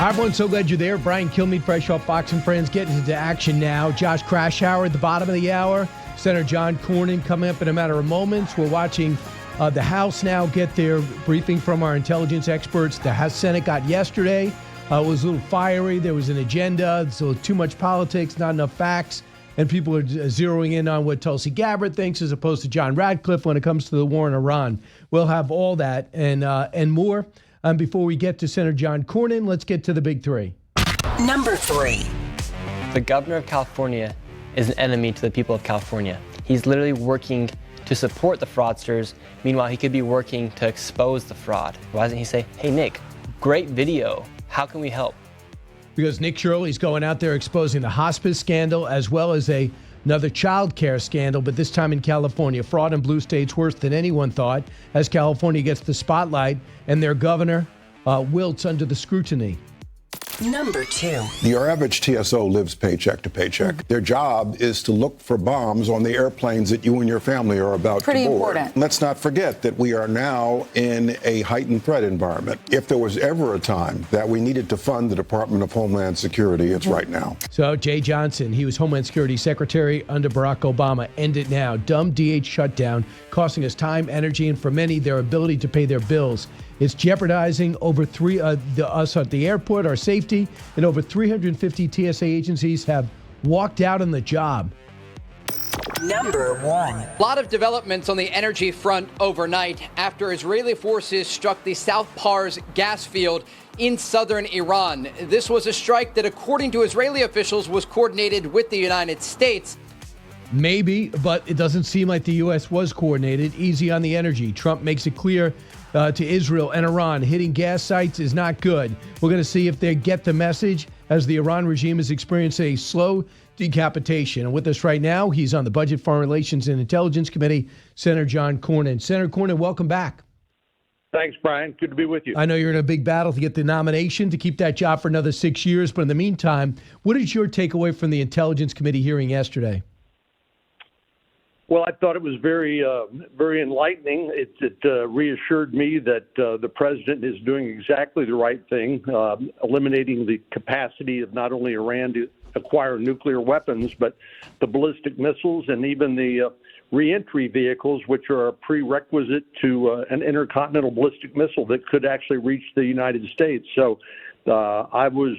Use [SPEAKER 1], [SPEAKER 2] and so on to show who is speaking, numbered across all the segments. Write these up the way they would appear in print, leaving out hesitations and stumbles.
[SPEAKER 1] Hi, everyone. So glad you're there. Bryan, Kilmeade, fresh off Fox and Friends, getting into action now. Josh Kraushaar at the bottom of the hour. Senator John Cornyn coming up in a matter of moments. We're watching the House now get their briefing from our intelligence experts. The House Senate got yesterday. It was a little fiery. There was an agenda. So too much politics, not enough facts. And people are zeroing in on what Tulsi Gabbard thinks as opposed to John Radcliffe when it comes to the war in Iran. We'll have all that and more. Before we get to Senator John Cornyn, let's get to the big three.
[SPEAKER 2] Number 3.
[SPEAKER 3] The governor of California is an enemy to the people of California. He's literally working to support the fraudsters. Meanwhile, he could be working to expose the fraud. Why doesn't he say, hey, Nick, great video. How can we help?
[SPEAKER 1] Because Nick Shirley's going out there exposing the hospice scandal as well as another child care scandal, but this time in California. Fraud in blue states worse than anyone thought as California gets the spotlight and their governor wilts under the scrutiny.
[SPEAKER 2] Number 2.
[SPEAKER 4] The average TSO lives paycheck to paycheck. Their job is to look for bombs on the airplanes that you and your family are about to board.
[SPEAKER 5] Pretty important.
[SPEAKER 4] Let's not forget that we are now in a heightened threat environment. If there was ever a time that we needed to fund the Department of Homeland Security, it's right now.
[SPEAKER 1] So Jay Johnson, he was Homeland Security Secretary under Barack Obama. End it now. Dumb DH shutdown, costing us time, energy, and for many, their ability to pay their bills. It's jeopardizing over us at the airport, our safety, and over 350 TSA agencies have walked out on the job.
[SPEAKER 2] Number 1.
[SPEAKER 6] A lot of developments on the energy front overnight after Israeli forces struck the South Pars gas field in southern Iran. This was a strike that, according to Israeli officials, was coordinated with the United States.
[SPEAKER 1] Maybe, but it doesn't seem like the U.S. was coordinated. Easy on the energy. Trump makes it clear to Israel and Iran, hitting gas sites is not good. We're going to see if they get the message as the Iran regime is experiencing a slow decapitation. And with us right now, he's on the Budget, Foreign Relations, and Intelligence Committee, Senator John Cornyn. Senator Cornyn, welcome back.
[SPEAKER 7] Thanks, Brian. Good to be with you.
[SPEAKER 1] I know you're in a big battle to get the nomination to keep that job for another 6 years. But in the meantime, what is your takeaway from the Intelligence Committee hearing yesterday?
[SPEAKER 7] Well, I thought it was very enlightening. It reassured me that the president is doing exactly the right thing, eliminating the capacity of not only Iran to acquire nuclear weapons, but the ballistic missiles and even the reentry vehicles, which are a prerequisite to an intercontinental ballistic missile that could actually reach the United States. So I was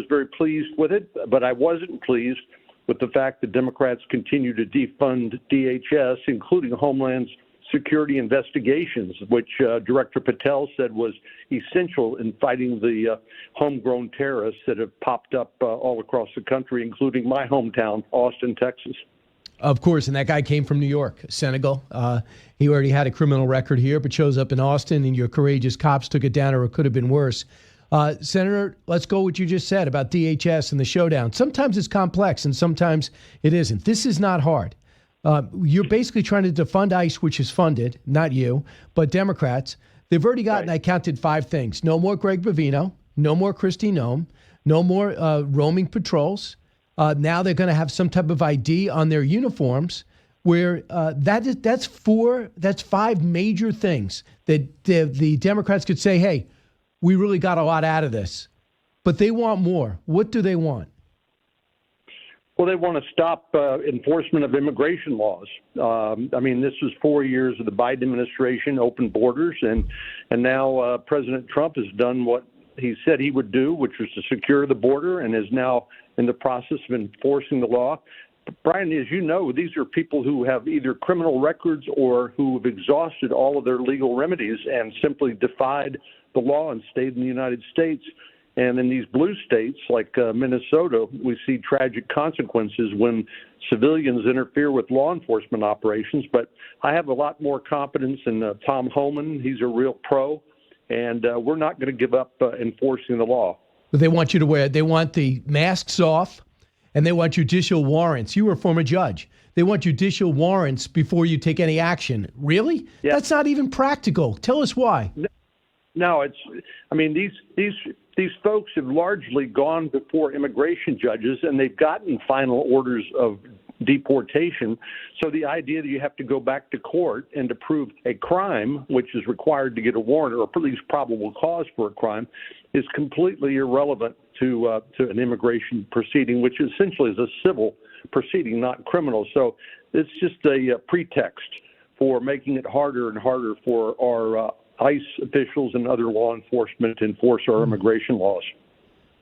[SPEAKER 7] very pleased with it, but I wasn't pleased with the fact that Democrats continue to defund DHS, including Homeland Security investigations, which Director Patel said was essential in fighting the homegrown terrorists that have popped up all across the country, including my hometown, Austin, Texas.
[SPEAKER 1] Of course, and that guy came from New York, Senegal. He already had a criminal record here, but shows up in Austin, and your courageous cops took it down, or it could have been worse. Senator, let's go what you just said about DHS and the showdown. Sometimes it's complex and sometimes it isn't. This is not hard. You're basically trying to defund ICE, which is funded, not you, but Democrats. They've already gotten, right. I counted 5 things. No more Greg Bovino, no more Kristi Noem, no more roaming patrols. Now they're going to have some type of ID on their uniforms where that's 5 major things that the Democrats could say, hey, we really got a lot out of this, but they want more. What do they want?
[SPEAKER 7] Well, they want to stop enforcement of immigration laws. I mean, this was 4 years of the Biden administration, open borders, and now President Trump has done what he said he would do, which was to secure the border, and is now in the process of enforcing the law. Brian, as you know, these are people who have either criminal records or who have exhausted all of their legal remedies and simply defied the law and stayed in the United States. And in these blue states like Minnesota, we see tragic consequences when civilians interfere with law enforcement operations. But I have a lot more confidence in Tom Homan. He's a real pro, and we're not going to give up enforcing the law.
[SPEAKER 1] But they want you to they want the masks off, and they want judicial warrants. You were a former judge. They want judicial warrants before you take any action. Really? Yeah. That's not even practical. Tell us why.
[SPEAKER 7] No, these folks have largely gone before immigration judges, and they've gotten final orders of deportation. So the idea that you have to go back to court and to prove a crime, which is required to get a warrant or at least probable cause for a crime, is completely irrelevant to an immigration proceeding, which essentially is a civil proceeding, not criminal. So it's just a pretext for making it harder and harder for our ICE officials and other law enforcement to enforce our immigration laws.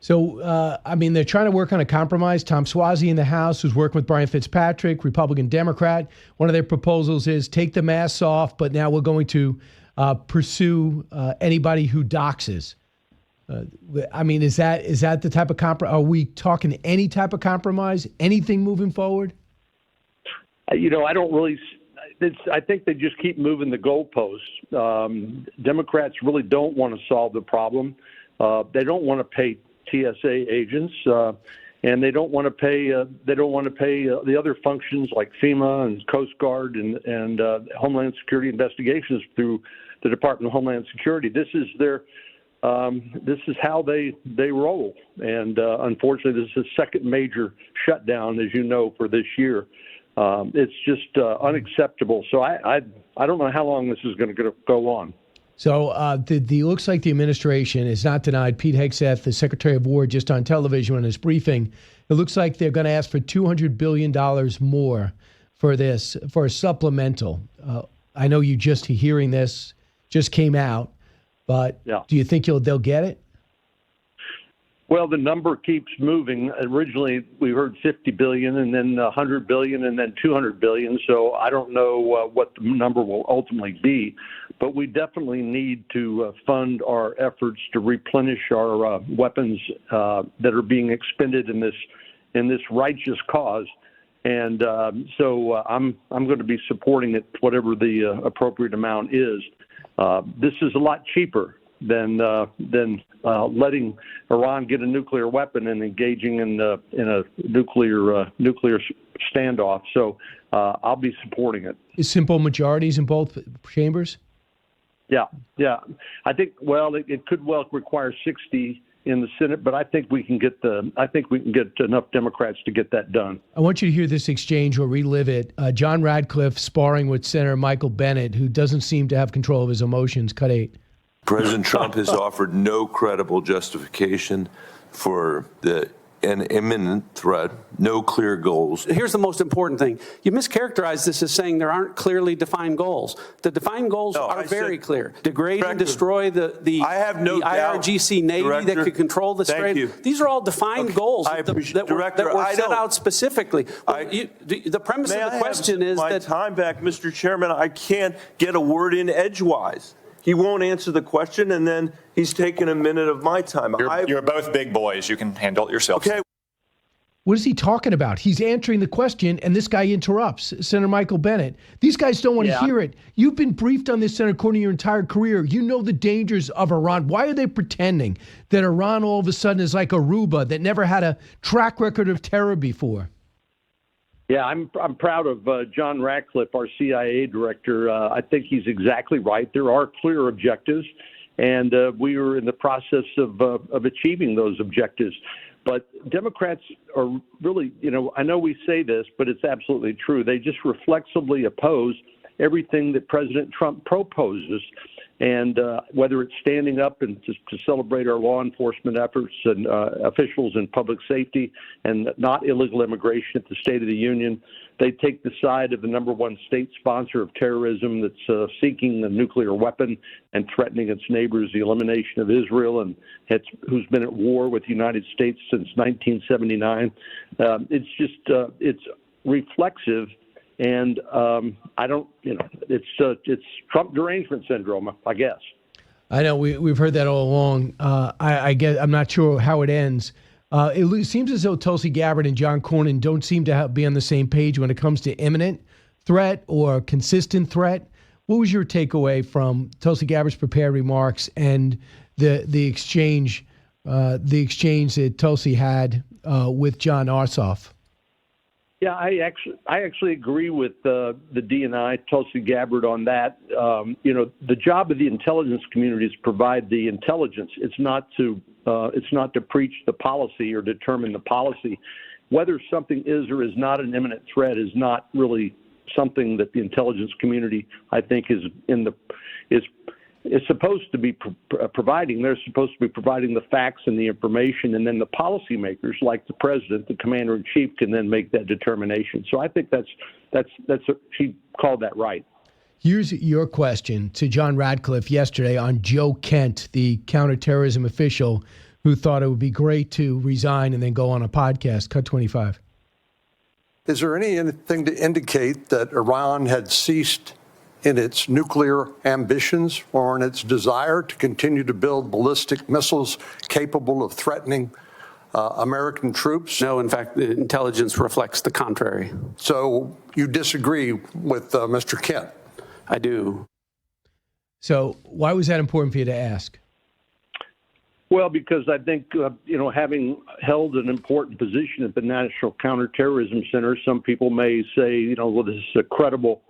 [SPEAKER 1] So, I mean, they're trying to work on a compromise. Tom Suozzi in the House, who's working with Brian Fitzpatrick, Republican Democrat. One of their proposals is take the masks off, but now we're going to pursue anybody who doxes. I mean, is that the type of compromise? Are we talking any type of compromise? Anything moving forward?
[SPEAKER 7] You know, I don't really. I think they just keep moving the goalposts. Democrats really don't want to solve the problem. They don't want to pay TSA agents, and they don't want to pay. They don't want to pay the other functions like FEMA and Coast Guard and Homeland Security investigations through the Department of Homeland Security. This is their. This is how they roll, and unfortunately, this is the second major shutdown, as you know, for this year. It's just unacceptable. So I don't know how long this is going to go on.
[SPEAKER 1] So the looks like the administration is not denied. Pete Hegseth, the Secretary of War, just on television in his briefing, it looks like they're going to ask for $200 billion more for this, for a supplemental. I know you just hearing this just came out, but
[SPEAKER 7] yeah.
[SPEAKER 1] Do you think they'll get it?
[SPEAKER 7] Well, the number keeps moving. Originally, we heard $50 billion, and then $100 billion, and then $200 billion. So I don't know what the number will ultimately be, but we definitely need to fund our efforts to replenish our weapons that are being expended in this righteous cause. And so I'm going to be supporting it, whatever the appropriate amount is. This is a lot cheaper than letting Iran get a nuclear weapon and engaging in a nuclear standoff. So I'll be supporting it. Is
[SPEAKER 1] simple majorities in both chambers?
[SPEAKER 7] Yeah. I think it could well require 60 in the Senate, but I think we can get enough Democrats to get that done.
[SPEAKER 1] I want you to hear this exchange or relive it. John Radcliffe sparring with Senator Michael Bennett, who doesn't seem to have control of his emotions. Cut 8.
[SPEAKER 5] President Trump has offered no credible justification for an imminent threat, no clear goals.
[SPEAKER 8] Here's the most important thing. You mischaracterize this as saying there aren't clearly defined goals. The defined goals are very clear. Degrade and destroy the IRGC Navy
[SPEAKER 5] Director,
[SPEAKER 8] that could control the Strait. These are all defined goals that were set out specifically. The premise of the question is that...
[SPEAKER 5] time back, Mr. Chairman. I can't get a word in edgewise. He won't answer the question, and then he's taking a minute of my time.
[SPEAKER 9] You're both big boys. You can handle it yourself.
[SPEAKER 5] Okay.
[SPEAKER 1] What is he talking about? He's answering the question, and this guy interrupts. Senator Michael Bennett. These guys don't want to hear it. You've been briefed on this, Senator Cornyn, your entire career. You know the dangers of Iran. Why are they pretending that Iran all of a sudden is like Aruba that never had a track record of terror before?
[SPEAKER 7] Yeah, I'm proud of John Radcliffe, our CIA director. I think he's exactly right. There are clear objectives, and we are in the process of achieving those objectives. But Democrats are really, I know we say this, but it's absolutely true. They just reflexively oppose everything that President Trump proposes. And whether it's standing up and to celebrate our law enforcement efforts and officials in public safety and not illegal immigration at the State of the Union, they take the side of the number one state sponsor of terrorism that's seeking a nuclear weapon and threatening its neighbors, the elimination of Israel, and who's been at war with the United States since 1979. It's reflexive. And I don't, it's Trump derangement syndrome, I guess.
[SPEAKER 1] I know we've heard that all along. I guess I'm not sure how it ends. It seems as though Tulsi Gabbard and John Cornyn don't seem to be on the same page when it comes to imminent threat or consistent threat. What was your takeaway from Tulsi Gabbard's prepared remarks and the exchange that Tulsi had with John Ossoff?
[SPEAKER 7] Yeah, I actually agree with the DNI, Tulsi Gabbard, on that. The job of the intelligence community is to provide the intelligence. It's not to preach the policy or determine the policy. whether something is or is not an imminent threat is not really something that the intelligence community, I think, is supposed to be providing. They're supposed to be providing the facts and the information, and then the policymakers, like the president, the commander-in-chief, can then make that determination. So I think she called that right.
[SPEAKER 1] Here's your question to John Radcliffe yesterday on Joe Kent, the counterterrorism official who thought it would be great to resign and then go on a podcast. Cut 25.
[SPEAKER 10] Is there anything to indicate that Iran had ceased in its nuclear ambitions or in its desire to continue to build ballistic missiles capable of threatening American troops?
[SPEAKER 8] No, in fact, the intelligence reflects the contrary.
[SPEAKER 10] So you disagree with Mr. Kent?
[SPEAKER 8] I do.
[SPEAKER 1] So why was that important for you to ask?
[SPEAKER 7] Well, because I think, having held an important position at the National Counterterrorism Center, some people may say, well, this is a credible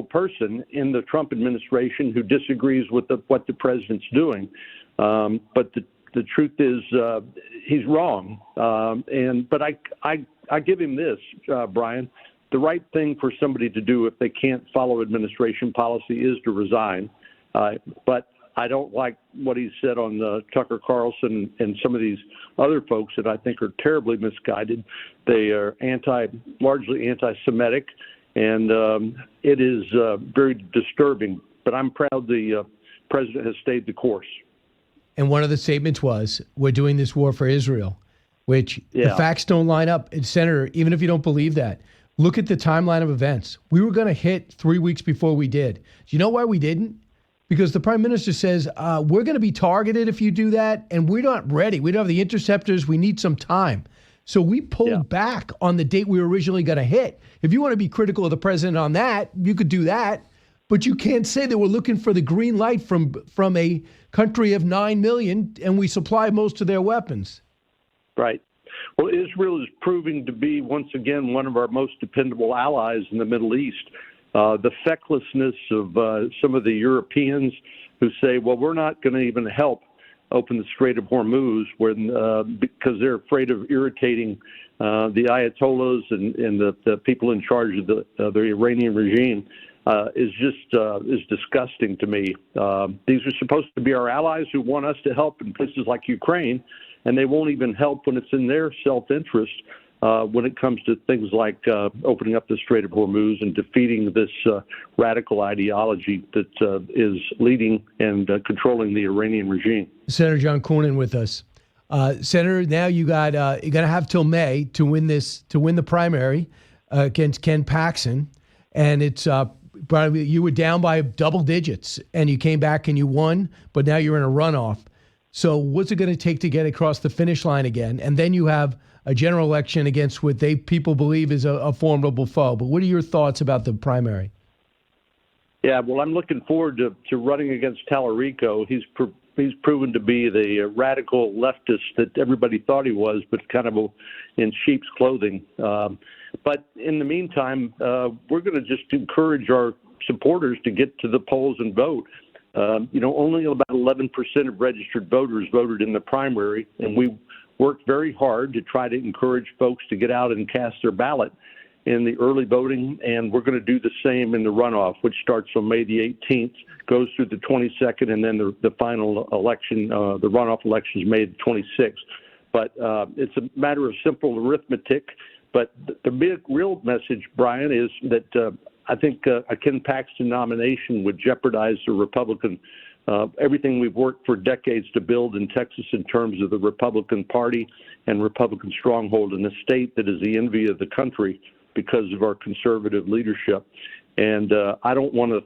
[SPEAKER 7] person in the Trump administration who disagrees with what the president's doing. But the truth is he's wrong. But I give him this, Brian. The right thing for somebody to do if they can't follow administration policy is to resign. But I don't like what he said on Tucker Carlson and some of these other folks that I think are terribly misguided. They are largely anti-Semitic, and it is very disturbing. But I'm proud the president has stayed the course.
[SPEAKER 1] And one of the statements was, we're doing this war for Israel, which the facts don't line up. And Senator, even if you don't believe that, look at the timeline of events. We were going to hit 3 weeks before we did. Do you know why we didn't? Because the prime minister says, we're going to be targeted if you do that, and we're not ready. We don't have the interceptors. We need some time. So we pulled back on the date we were originally going to hit. If you want to be critical of the president on that, you could do that. But you can't say that we're looking for the green light from a country of 9 million, and we supply most of their weapons.
[SPEAKER 7] Right. Well, Israel is proving to be, once again, one of our most dependable allies in the Middle East. The fecklessness of some of the Europeans who say, well, we're not going to even help open the Strait of Hormuz because they're afraid of irritating the Ayatollahs and the people in charge of the Iranian regime is disgusting to me. These are supposed to be our allies who want us to help in places like Ukraine, and they won't even help when it's in their self-interest. When it comes to things like opening up the Strait of Hormuz and defeating this radical ideology that is leading and controlling the Iranian regime.
[SPEAKER 1] Senator John Cornyn with us. Senator, now you're gonna have till May to win the primary against Ken Paxton, and it's probably you were down by double digits, and you came back and you won, but now you're in a runoff. So what's it going to take to get across the finish line again? And then you have a general election against what people believe is a formidable foe. But what are your thoughts about the primary?
[SPEAKER 7] Yeah, well, I'm looking forward to running against Tallarico. He's proven to be the radical leftist that everybody thought he was, but kind of in sheep's clothing. But in the meantime, we're going to just encourage our supporters to get to the polls and vote. Only about 11% of registered voters voted in the primary, and we worked very hard to try to encourage folks to get out and cast their ballot in the early voting, and we're going to do the same in the runoff, which starts on May the 18th, goes through the 22nd, and then the final election, the runoff election is May the 26th. But it's a matter of simple arithmetic. But the big real message, Brian, is that I think a Ken Paxton nomination would jeopardize the Republican, everything we've worked for decades to build in Texas in terms of the Republican Party and Republican stronghold in a state that is the envy of the country because of our conservative leadership. And I don't want to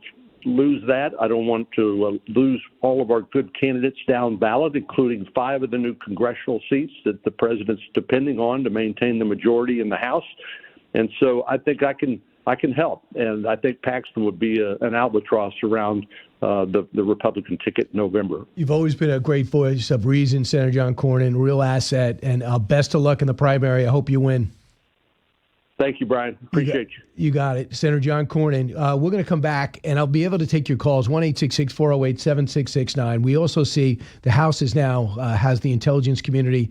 [SPEAKER 7] lose that. I don't want to lose all of our good candidates down ballot, including 5 of the new congressional seats that the president's depending on to maintain the majority in the House. And so I think I can help, and I think Paxton would be an albatross around the Republican ticket in November.
[SPEAKER 1] You've always been a great voice of reason, Senator John Cornyn, real asset, and best of luck in the primary. I hope you win.
[SPEAKER 7] Thank you, Brian. Appreciate you.
[SPEAKER 1] You got it. Senator John Cornyn. We're going to come back, and I'll be able to take your calls, 1-866-408-7669. We also see the House is now has the intelligence community.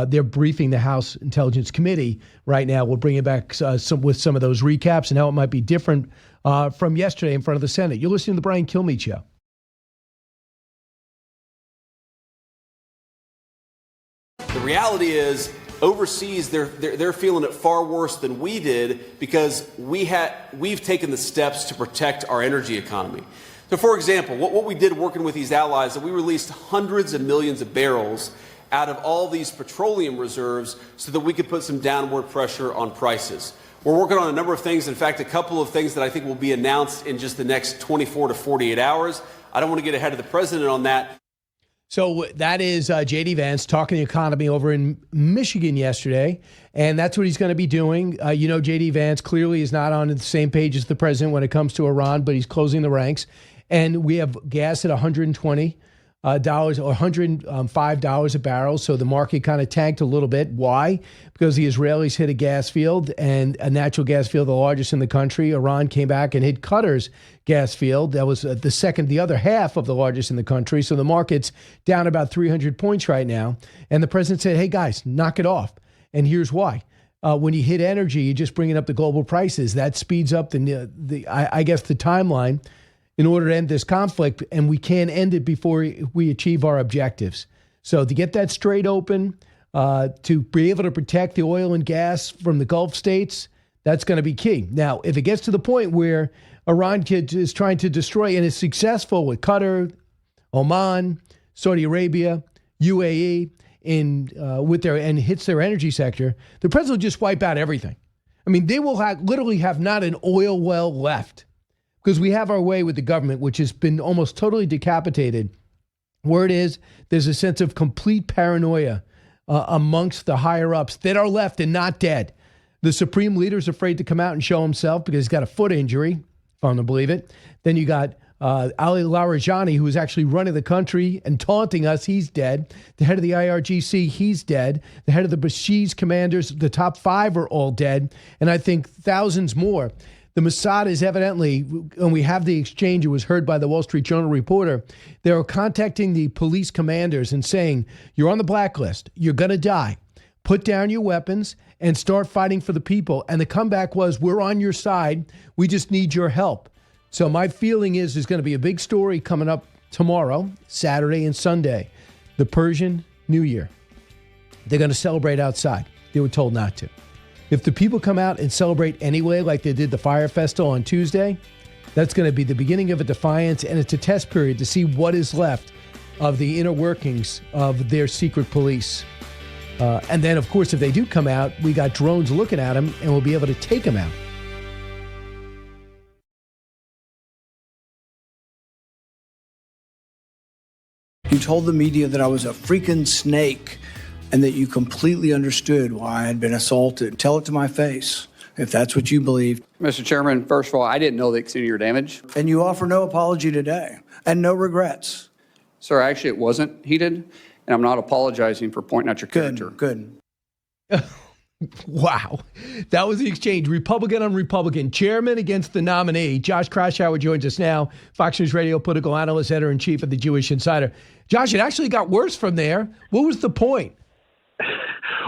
[SPEAKER 1] They're briefing the House Intelligence Committee right now. We'll bring you back with some of those recaps and how it might be different from yesterday in front of the Senate. You're listening to the Bryan Kilmeade Show.
[SPEAKER 11] The reality is, overseas, they're feeling it far worse than we did because we've taken the steps to protect our energy economy. So, for example, what we did working with these allies is that we released hundreds of millions of barrels out of all these petroleum reserves so that we could put some downward pressure on prices. We're working on a number of things. In fact, a couple of things that I think will be announced in just the next 24 to 48 hours. I don't want to get ahead of the president on that.
[SPEAKER 1] So that is J.D. Vance talking the economy over in Michigan yesterday, and that's what he's going to be doing. J.D. Vance clearly is not on the same page as the president when it comes to Iran, but he's closing the ranks. And we have gas at $120 or $105 a barrel, so the market kind of tanked a little bit. Why? Because the Israelis hit a gas field, and a natural gas field, the largest in the country. Iran came back and hit Qatar's gas field. That was the other half of the largest in the country. So the market's down about 300 points right now. And the president said, hey, guys, knock it off. And here's why. When you hit energy, you're just bringing up the global prices. That speeds up the timeline in order to end this conflict, and we can't end it before we achieve our objectives. So to get that Strait open, to be able to protect the oil and gas from the Gulf states, that's going to be key. Now, if it gets to the point where Iran is trying to destroy and is successful with Qatar, Oman, Saudi Arabia, UAE, and hits their energy sector, the president will just wipe out everything. I mean, they will literally have not an oil well left. Because we have our way with the government, which has been almost totally decapitated. Word is, there's a sense of complete paranoia amongst the higher-ups that are left and not dead. The supreme leader's afraid to come out and show himself because he's got a foot injury, if I'm to believe it. Then you got Ali Larijani, who is actually running the country and taunting us. He's dead. The head of the IRGC, he's dead. The head of the Bashi's commanders, the top 5 are all dead. And I think thousands more. The Mossad is evidently, and we have the exchange, it was heard by the Wall Street Journal reporter, they are contacting the police commanders and saying, you're on the blacklist, you're going to die. Put down your weapons and start fighting for the people. And the comeback was, we're on your side, we just need your help. So my feeling is there's going to be a big story coming up tomorrow, Saturday and Sunday, the Persian New Year. They're going to celebrate outside. They were told not to. If the people come out and celebrate anyway, like they did the Fire Festival on Tuesday, that's going to be the beginning of a defiance, and it's a test period to see what is left of the inner workings of their secret police. And then, of course, if they do come out, we got drones looking at them, and we'll be able to take them out.
[SPEAKER 12] You told the media that I was a freaking snake and that you completely understood why I had been assaulted. Tell it to my face, if that's what you believe.
[SPEAKER 13] Mr. Chairman, first of all, I didn't know the extent of your damage.
[SPEAKER 12] And you offer no apology today and no regrets.
[SPEAKER 13] Sir, actually, it wasn't heated, and I'm not apologizing for pointing out your character.
[SPEAKER 12] Good.
[SPEAKER 1] Wow. That was the exchange. Republican on Republican. Chairman against the nominee. Josh Kraushaar joins us now. Fox News Radio political analyst, editor-in-chief of the Jewish Insider. Josh, it actually got worse from there. What was the point?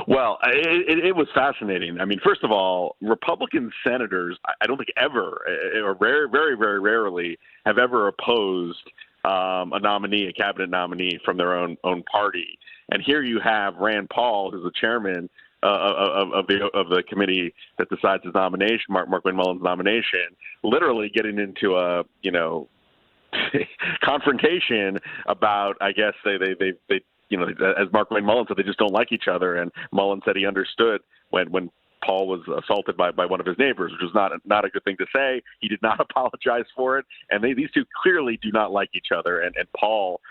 [SPEAKER 14] Well, it was fascinating. I mean, first of all, Republican senators, I don't think ever, or very, very rarely, have ever opposed a nominee, a cabinet nominee from their own party. And here you have Rand Paul, who's the chairman of the committee that decides his nomination, Markwayne Mullin's nomination, literally getting into a confrontation about, I guess they as Markwayne Mullin said, they just don't like each other. And Mullin said he understood when Paul was assaulted by one of his neighbors, which was not a good thing to say. He did not apologize for it. And these two clearly do not like each other. And Paul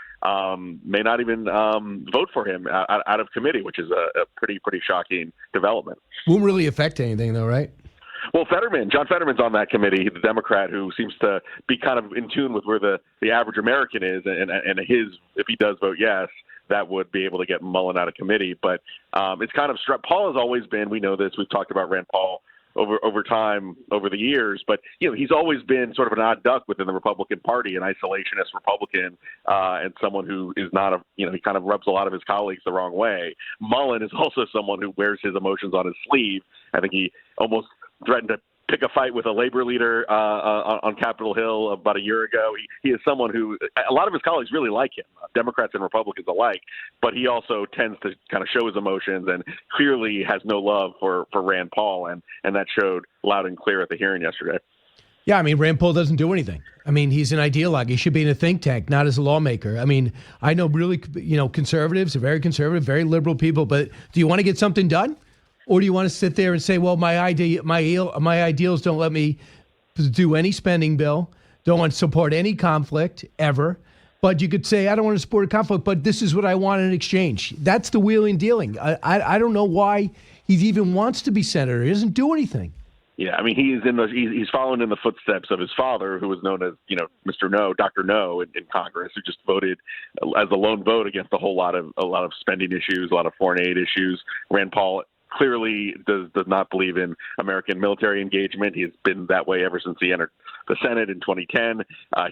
[SPEAKER 14] may not even vote for him out of committee, which is a pretty shocking development.
[SPEAKER 1] Won't really affect anything, though, right?
[SPEAKER 14] Well, John Fetterman's on that committee, the Democrat who seems to be kind of in tune with where the average American is, and if he does vote yes, that would be able to get Mullin out of committee. But it's kind of Paul has always been, we know this, we've talked about Rand Paul over time, over the years. But, he's always been sort of an odd duck within the Republican Party, an isolationist Republican, and someone who is not he kind of rubs a lot of his colleagues the wrong way. Mullin is also someone who wears his emotions on his sleeve. I think he almost threatened to pick a fight with a labor leader on Capitol Hill about a year ago. He is someone who a lot of his colleagues really like him, Democrats and Republicans alike, but he also tends to kind of show his emotions and clearly has no love for Rand Paul, and that showed loud and clear at the hearing yesterday.
[SPEAKER 1] Yeah, I mean, Rand Paul doesn't do anything. I mean, he's an ideologue. He should be in a think tank, not as a lawmaker. I mean, I know really, conservatives are very conservative, very liberal people, but do you want to get something done? Or do you want to sit there and say, well, my ideals don't let me do any spending bill, don't want to support any conflict ever. But you could say, I don't want to support a conflict, but this is what I want in exchange. That's the wheeling dealing. I don't know why he even wants to be senator. He doesn't do anything.
[SPEAKER 14] Yeah, I mean, he's following in the footsteps of his father, who was known as, Mr. No, Dr. No in Congress, who just voted as a lone vote against a lot of spending issues, a lot of foreign aid issues. Rand Paul clearly does not believe in American military engagement. He's been that way ever since he entered the Senate in 2010.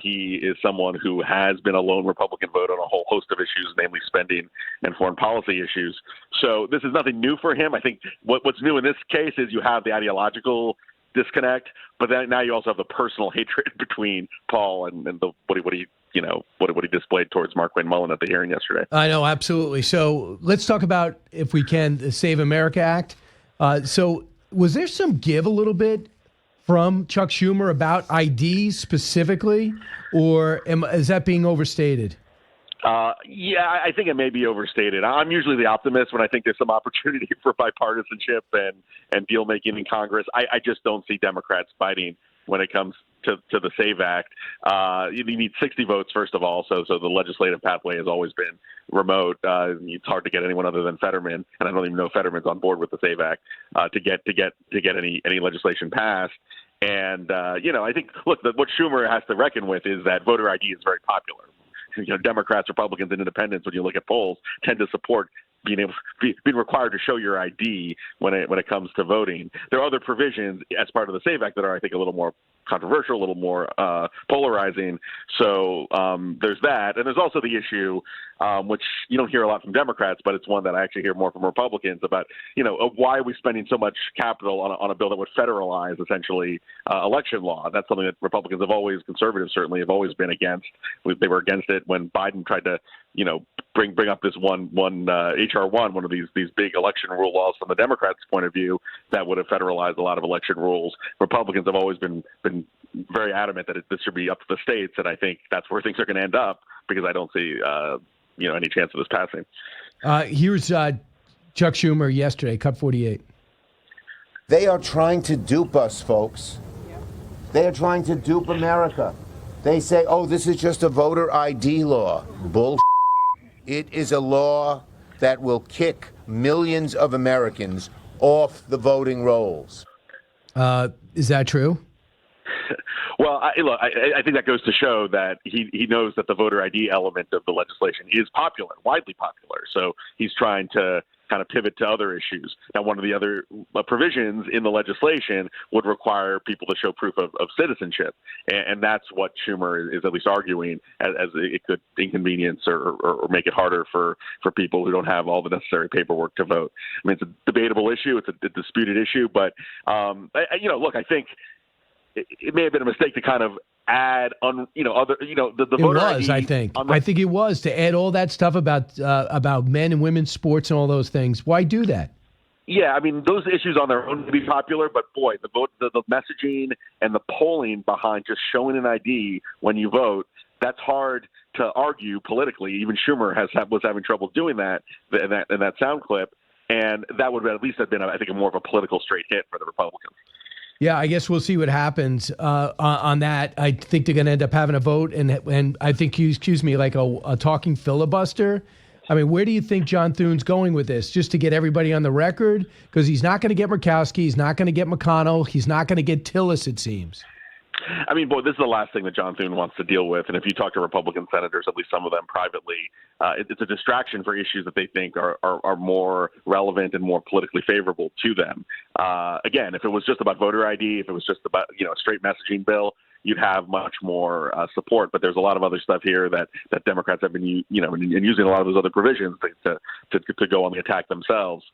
[SPEAKER 14] He is someone who has been a lone Republican vote on a whole host of issues, namely spending and foreign policy issues. So this is nothing new for him. I think what's new in this case is you have the ideological disconnect, but then now you also have the personal hatred between Paul and what he displayed towards Markwayne Mullin at the hearing yesterday.
[SPEAKER 1] I know, absolutely. So let's talk about, if we can, the Save America Act. So was there some give a little bit from Chuck Schumer about IDs specifically, or is that being overstated?
[SPEAKER 14] Yeah, I think it may be overstated. I'm usually the optimist when I think there's some opportunity for bipartisanship and deal making in Congress. I just don't see Democrats fighting when it comes to the SAVE Act. You need 60 votes, first of all, so the legislative pathway has always been remote. It's hard to get anyone other than Fetterman, and I don't even know Fetterman's on board with the SAVE Act to get any legislation passed. And I think what Schumer has to reckon with is that voter ID is very popular. Democrats, Republicans, and Independents, when you look at polls, tend to support being required to show your ID when it comes to voting. There are other provisions as part of the SAVE Act that are, I think, a little more controversial, a little more polarizing. So there's that. And there's also the issue, which you don't hear a lot from Democrats, but it's one that I actually hear more from Republicans about, why are we spending so much capital on a bill that would federalize, essentially, election law? That's something that Republicans have always, conservatives certainly, have always been against. They were against it when Biden tried to, bring up this one HR 1, one of these big election rule laws from the Democrats' point of view that would have federalized a lot of election rules. Republicans have always been very adamant that this should be up to the states, and I think that's where things are going to end up because I don't see any chance of this passing.
[SPEAKER 1] Here's Chuck Schumer yesterday, Cut 48.
[SPEAKER 15] They are trying to dupe us, folks. They are trying to dupe America. They say, oh, this is just a voter ID law. Bull. It is a law that will kick millions of Americans off the voting rolls.
[SPEAKER 1] Is that true?
[SPEAKER 14] Well, I think that goes to show that he knows that the voter ID element of the legislation is popular, widely popular. So he's trying to kind of pivot to other issues. Now, one of the other provisions in the legislation would require people to show proof of citizenship. And that's what Schumer is at least arguing as it could inconvenience or make it harder for people who don't have all the necessary paperwork to vote. I mean, it's a debatable issue. It's a disputed issue. But, look, I think it may have been a mistake to kind of add the voter ID.
[SPEAKER 1] I think it was to add all that stuff about men and women's sports and all those things. Why do that?
[SPEAKER 14] Yeah, I mean, those issues on their own may be popular, but boy, the messaging and the polling behind just showing an ID when you vote, that's hard to argue politically. Even Schumer was having trouble doing that in that sound clip, and that would at least have been, I think, more of a political straight hit for the Republicans.
[SPEAKER 1] Yeah, I guess we'll see what happens on that. I think they're going to end up having a vote, and I think like a talking filibuster. I mean, where do you think John Thune's going with this? Just to get everybody on the record? Because he's not going to get Murkowski, he's not going to get McConnell, he's not going to get Tillis, it seems.
[SPEAKER 14] I mean, boy, this is the last thing that John Thune wants to deal with. And if you talk to Republican senators, at least some of them privately, it's a distraction for issues that they think are more relevant and more politically favorable to them. Again, if it was just about voter ID, if it was just about, a straight messaging bill, you'd have much more support. But there's a lot of other stuff here that Democrats have been, and using a lot of those other provisions to go on the attack themselves.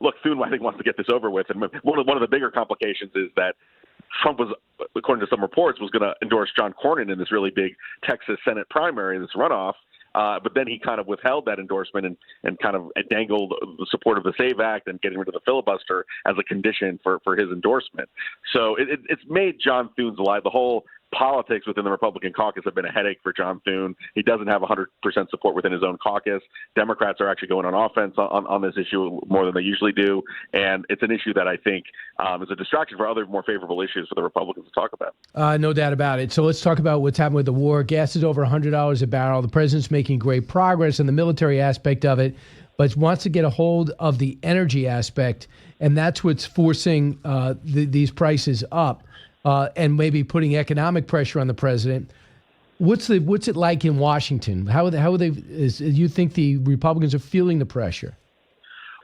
[SPEAKER 14] Look, Thune, I think, wants to get this over with. And one of the bigger complications is that Trump was, according to some reports, was going to endorse John Cornyn in this really big Texas Senate primary, this runoff. But then he kind of withheld that endorsement and kind of dangled the support of the SAVE Act and getting rid of the filibuster as a condition for his endorsement. So it's made John Thune's life, the whole politics within the Republican caucus have been a headache for John Thune. He doesn't have 100% support within his own caucus. Democrats are actually going on offense on this issue more than they usually do. And it's an issue that I think is a distraction for other more favorable issues for the Republicans to talk about.
[SPEAKER 1] No doubt about it. So let's talk about what's happened with the war. Gas is over $100 a barrel. The president's making great progress in the military aspect of it, but wants to get a hold of the energy aspect. And that's what's forcing these prices up. And maybe putting economic pressure on the president. What's it like in Washington? How are they? You think the Republicans are feeling the pressure?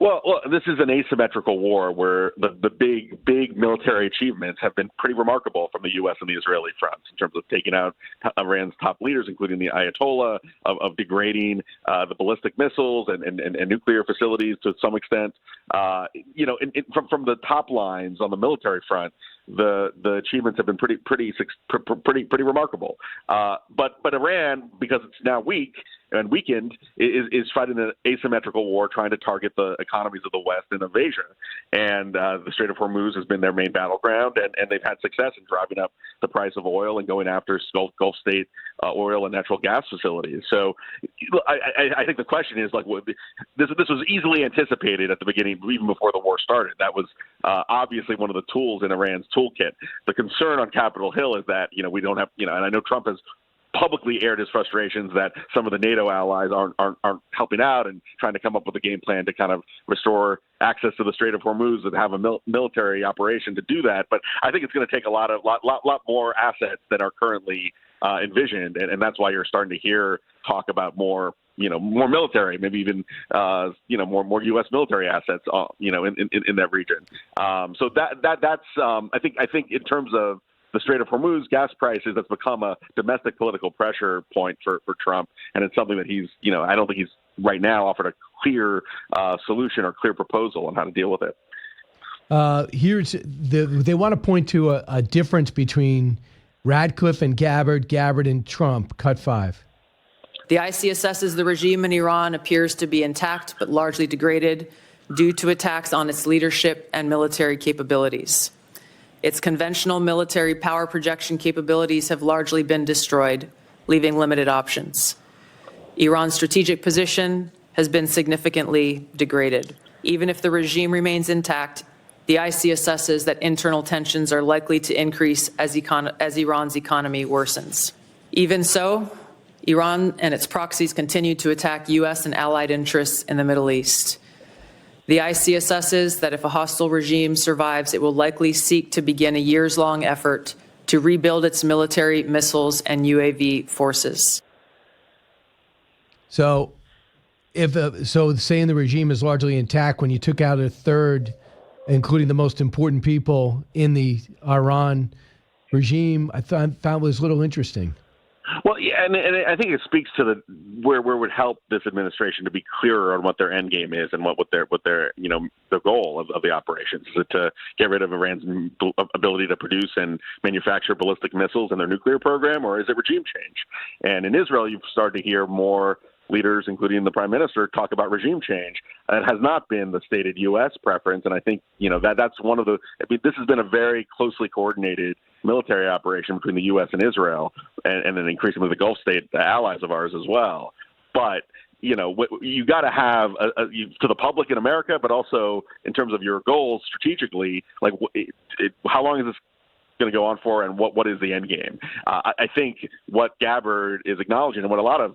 [SPEAKER 14] Well, this is an asymmetrical war where the big military achievements have been pretty remarkable from the U.S. and the Israeli fronts in terms of taking out Iran's top leaders, including the Ayatollah, of degrading the ballistic missiles and nuclear facilities to some extent. From the top lines on the military front, the achievements have been pretty remarkable. But Iran, because it's now weak and weakened, is fighting an asymmetrical war, trying to target the economies of the West in of Asia. And the Strait of Hormuz has been their main battleground, and they've had success in driving up the price of oil and going after Gulf State oil and natural gas facilities. So I think the question is, this was easily anticipated at the beginning, even before the war started. That was obviously one of the tools in Iran's toolkit. The concern on Capitol Hill is that, we don't have, and I know Trump has publicly aired his frustrations that some of the NATO allies aren't helping out and trying to come up with a game plan to kind of restore access to the Strait of Hormuz and have a military operation to do that. But I think it's going to take a lot more assets that are currently envisioned, and that's why you're starting to hear talk about more military, maybe even more U.S. military assets, in that region. So that's I think in terms of the Strait of Hormuz, gas prices, that's become a domestic political pressure point for Trump, and it's something that he's I don't think he's right now offered a clear solution or clear proposal on how to deal with it.
[SPEAKER 1] They want to point to a difference between Radcliffe and Gabbard and Trump. Cut 5.
[SPEAKER 16] The IC assesses the regime in Iran appears to be intact but largely degraded due to attacks on its leadership and military capabilities. Its conventional military power projection capabilities have largely been destroyed, leaving limited options. Iran's strategic position has been significantly degraded. Even if the regime remains intact, the IC assesses that internal tensions are likely to increase as Iran's economy worsens. Even so, Iran and its proxies continue to attack U.S. and allied interests in the Middle East. The IC assesses that if a hostile regime survives, it will likely seek to begin a years-long effort to rebuild its military, missiles, and UAV forces.
[SPEAKER 1] So, saying the regime is largely intact, when you took out a third, including the most important people in the Iran regime, I found was a little interesting.
[SPEAKER 14] Well, yeah, and I think it speaks to where it would help this administration to be clearer on what their end game is and what their the goal of the operations. Is it to get rid of Iran's ability to produce and manufacture ballistic missiles in their nuclear program, or is it regime change? And in Israel, you've started to hear more leaders, including the prime minister, talk about regime change. It has not been the stated U.S. preference, and I think that's one of the. I mean, this has been a very closely coordinated military operation between the U.S. and Israel, and then increasingly the Gulf state allies of ours as well. But you got to have to the public in America, but also in terms of your goals strategically, how long is this going to go on for, and what is the end game? I think what Gabbard is acknowledging, and what a lot of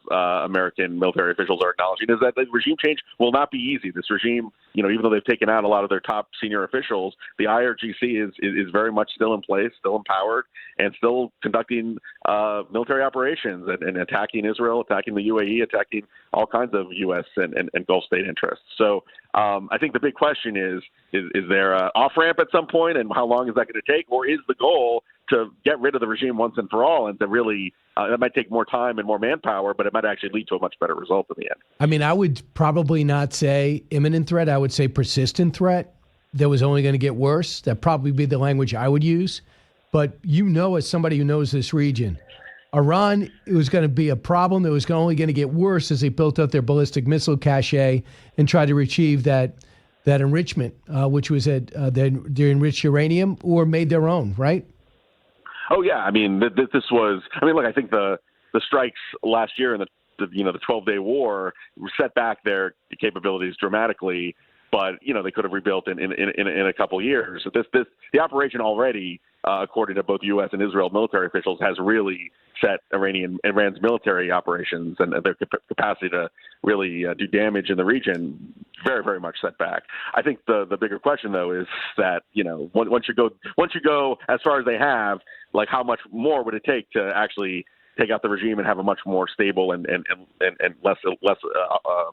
[SPEAKER 14] American military officials are acknowledging, is that the regime change will not be easy. This regime, even though they've taken out a lot of their top senior officials, the IRGC is very much still in place, still empowered, and still conducting military operations and attacking Israel, attacking the UAE, attacking all kinds of U.S. and Gulf state interests. So I think the big question is there an off-ramp at some point, and how long is that going to take? Or is the goal to get rid of the regime once and for all, and to really, that might take more time and more manpower, but it might actually lead to a much better result in the end.
[SPEAKER 1] I mean, I would probably not say imminent threat. I would say persistent threat that was only going to get worse. That'd probably be the language I would use. But as somebody who knows this region, Iran, it was going to be a problem that was only going to get worse as they built up their ballistic missile cache and tried to retrieve that enrichment, which was their enriched uranium, or made their own, right?
[SPEAKER 14] Oh yeah, I mean this was. I mean, look, I think the strikes last year in the 12-day war set back their capabilities dramatically, but they could have rebuilt in a couple of years. So the operation already, according to both U.S. and Israel military officials, has really set Iran's military operations and their capacity to really do damage in the region very, very much set back. I think the bigger question, though, is that once you go as far as they have, like, how much more would it take to actually take out the regime and have a much more stable and less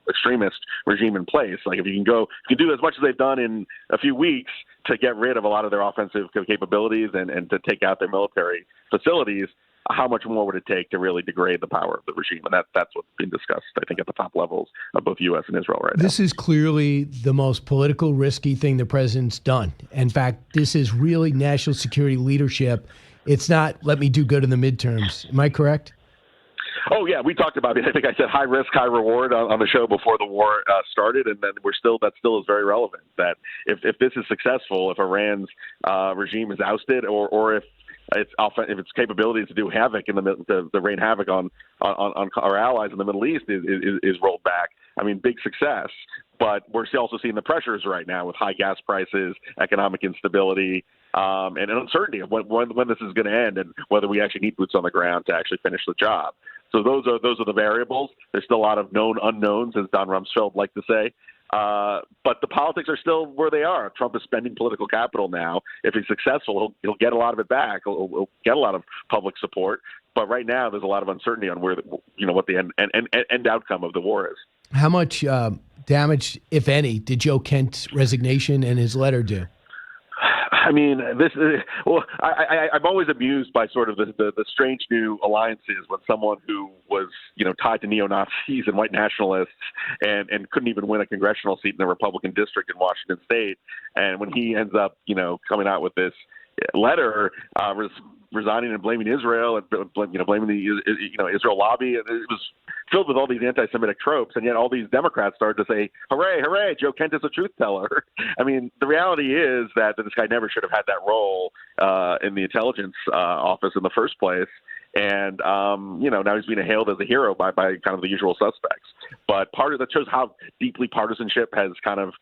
[SPEAKER 14] extremist regime in place? Like, if you can do as much as they've done in a few weeks to get rid of a lot of their offensive capabilities and to take out their military facilities, how much more would it take to really degrade the power of the regime? And that's what's being discussed, I think, at the top levels of both U.S. and Israel right now.
[SPEAKER 1] This is clearly the most political risky thing the president's done. In fact, this is really national security leadership. It's not, let me do good in the midterms. Am I correct?
[SPEAKER 14] Oh, yeah. We talked about it. I think I said high risk, high reward on the show before the war started. And then that still is very relevant, that if this is successful, if Iran's regime is ousted, or if its capabilities to do havoc to rain havoc on our allies in the Middle East is rolled back. I mean, big success. But we're also seeing the pressures right now with high gas prices, economic instability, and an uncertainty of when this is going to end and whether we actually need boots on the ground to actually finish the job. So those are the variables. There's still a lot of known unknowns, as Don Rumsfeld liked to say. But the politics are still where they are. Trump is spending political capital now. If he's successful, he'll get a lot of it back. He'll get a lot of public support. But right now, there's a lot of uncertainty on where what the end outcome of the war is.
[SPEAKER 1] How much damage, if any, did Joe Kent's resignation and his letter do?
[SPEAKER 14] I mean, I'm always amused by sort of the strange new alliances when someone who was, tied to neo-Nazis and white nationalists and couldn't even win a congressional seat in the Republican district in Washington State. And when he ends up, coming out with this letter, resigning and blaming Israel and blaming the Israel lobby, and it was filled with all these anti-Semitic tropes, and yet all these Democrats started to say, "Hooray, hooray! Joe Kent is a truth teller." I mean, the reality is that this guy never should have had that role in the intelligence office in the first place, and now he's being hailed as a hero by kind of the usual suspects. But part of that shows how deeply partisanship has kind of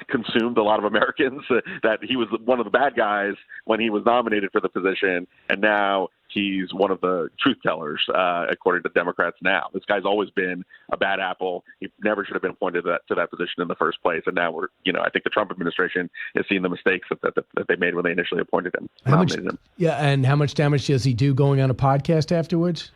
[SPEAKER 14] consumed a lot of Americans, that he was one of the bad guys when he was nominated for the position, and now he's one of the truth tellers, according to Democrats now. This guy's always been a bad apple. He never should have been appointed to that position in the first place, and now I think the Trump administration has seen the mistakes that they made when they initially appointed him, nominated him.
[SPEAKER 1] Yeah, and how much damage does he do going on a podcast afterwards?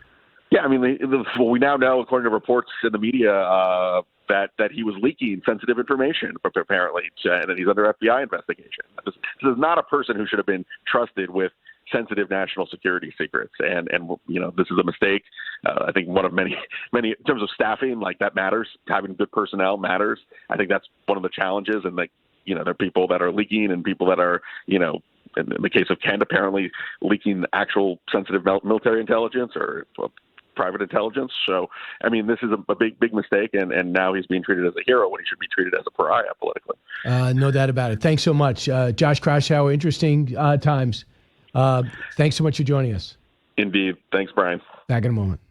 [SPEAKER 14] Yeah, I mean, we now know, according to reports in the media, that he was leaking sensitive information, apparently, and that he's under FBI investigation. This is not a person who should have been trusted with sensitive national security secrets, and this is a mistake. I think one of many in terms of staffing, like, that matters. Having good personnel matters. I think that's one of the challenges, and there are people that are leaking and people that are in the case of Kent, apparently leaking actual sensitive military intelligence or private intelligence. So, I mean, this is a big mistake, and now he's being treated as a hero when he should be treated as a pariah politically.
[SPEAKER 1] No doubt about it. Thanks so much. Josh Kraushaar, interesting times. Thanks so much for joining us.
[SPEAKER 14] Indeed. Thanks, Brian.
[SPEAKER 1] Back in a moment.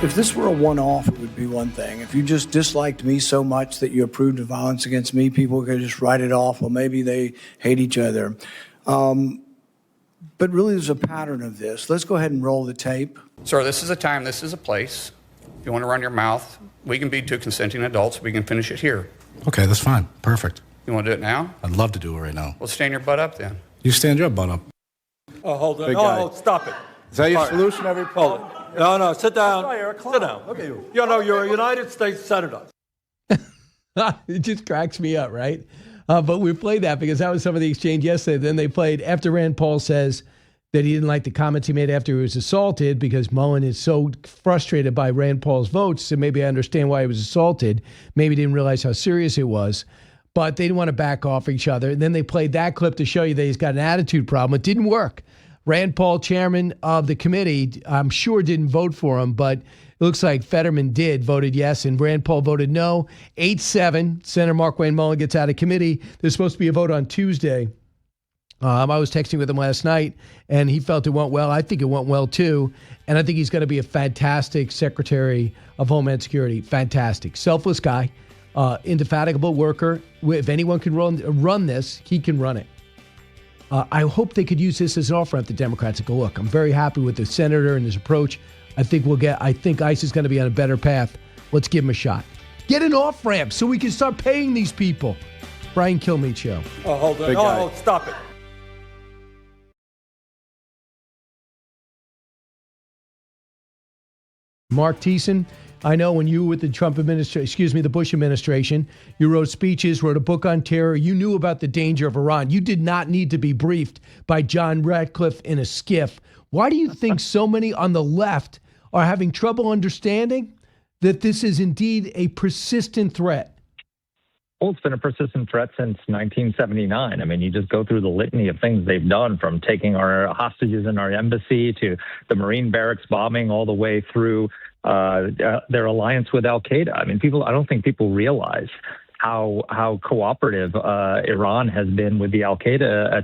[SPEAKER 12] If this were a one-off, it would be one thing. If you just disliked me so much that you approved of violence against me, people could just write it off. Well, maybe they hate each other. But really, there's a pattern of this. Let's go ahead and roll the tape.
[SPEAKER 13] Sir, this is a time, this is a place. If you want to run your mouth, we can be two consenting adults. We can finish it here.
[SPEAKER 17] Okay, that's fine. Perfect.
[SPEAKER 13] You want to do it now?
[SPEAKER 17] I'd love to do it right now.
[SPEAKER 13] Well, stand your butt up then.
[SPEAKER 17] You stand your butt up.
[SPEAKER 18] Oh, hold on.
[SPEAKER 17] Big guy.
[SPEAKER 18] Oh, stop it.
[SPEAKER 17] Is that your
[SPEAKER 18] All right.
[SPEAKER 17] solution, every
[SPEAKER 18] Hold it. No, sit down. Sit down. Okay. You know, you're a United States Senator.
[SPEAKER 1] It just cracks me up, right? But we played that because that was some of the exchange yesterday. Then they played after Rand Paul says that he didn't like the comments he made after he was assaulted because Mullin is so frustrated by Rand Paul's votes. So maybe I understand why he was assaulted. Maybe didn't realize how serious it was. But they didn't want to back off each other. And then they played that clip to show you that he's got an attitude problem. It didn't work. Rand Paul, chairman of the committee, I'm sure didn't vote for him, but it looks like Fetterman voted yes, and Rand Paul voted no. 8-7, Senator Markwayne Mullin gets out of committee. There's supposed to be a vote on Tuesday. I was texting with him last night, and he felt it went well. I think it went well, too. And I think he's going to be a fantastic Secretary of Homeland Security. Selfless guy, indefatigable worker. If anyone can run this, he can run it. I hope they could use this as an off-ramp to Democrats and go, look, I'm very happy with the senator and his approach. I think ICE is going to be on a better path. Let's give him a shot. Get an off-ramp so we can start paying these people. Bryan Kilmeade Show.
[SPEAKER 18] Oh, hold on. Oh, stop it.
[SPEAKER 1] Marc Thiessen, I know when you were with the the Bush administration, you wrote speeches, wrote a book on terror. You knew about the danger of Iran. You did not need to be briefed by John Radcliffe in a skiff. Why do you think so many on the left are having trouble understanding that this is indeed a persistent threat?
[SPEAKER 19] Well, it's been a persistent threat since 1979. I mean, you just go through the litany of things they've done, from taking our hostages in our embassy to the Marine barracks bombing, all the way through their alliance with Al-Qaeda. I mean, I don't think people realize how cooperative Iran has been with the Al-Qaeda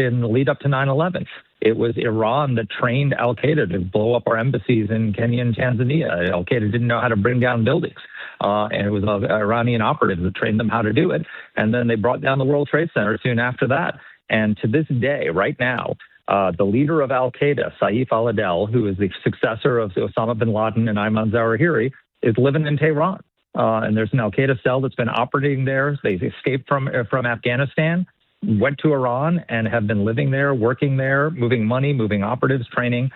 [SPEAKER 19] in the lead up to 9/11. It was Iran that trained Al-Qaeda to blow up our embassies in Kenya and Tanzania. Al-Qaeda didn't know how to bring down buildings. And it was Iranian operatives that trained them how to do it. And then they brought down the World Trade Center soon after that. And to this day, right now, the leader of Al-Qaeda, Saif al-Adel, who is the successor of Osama bin Laden and Ayman Zawahiri, is living in Tehran. And there's an Al-Qaeda cell that's been operating there. They escaped from Afghanistan, went to Iran, and have been living there, working there, moving money, moving operatives, training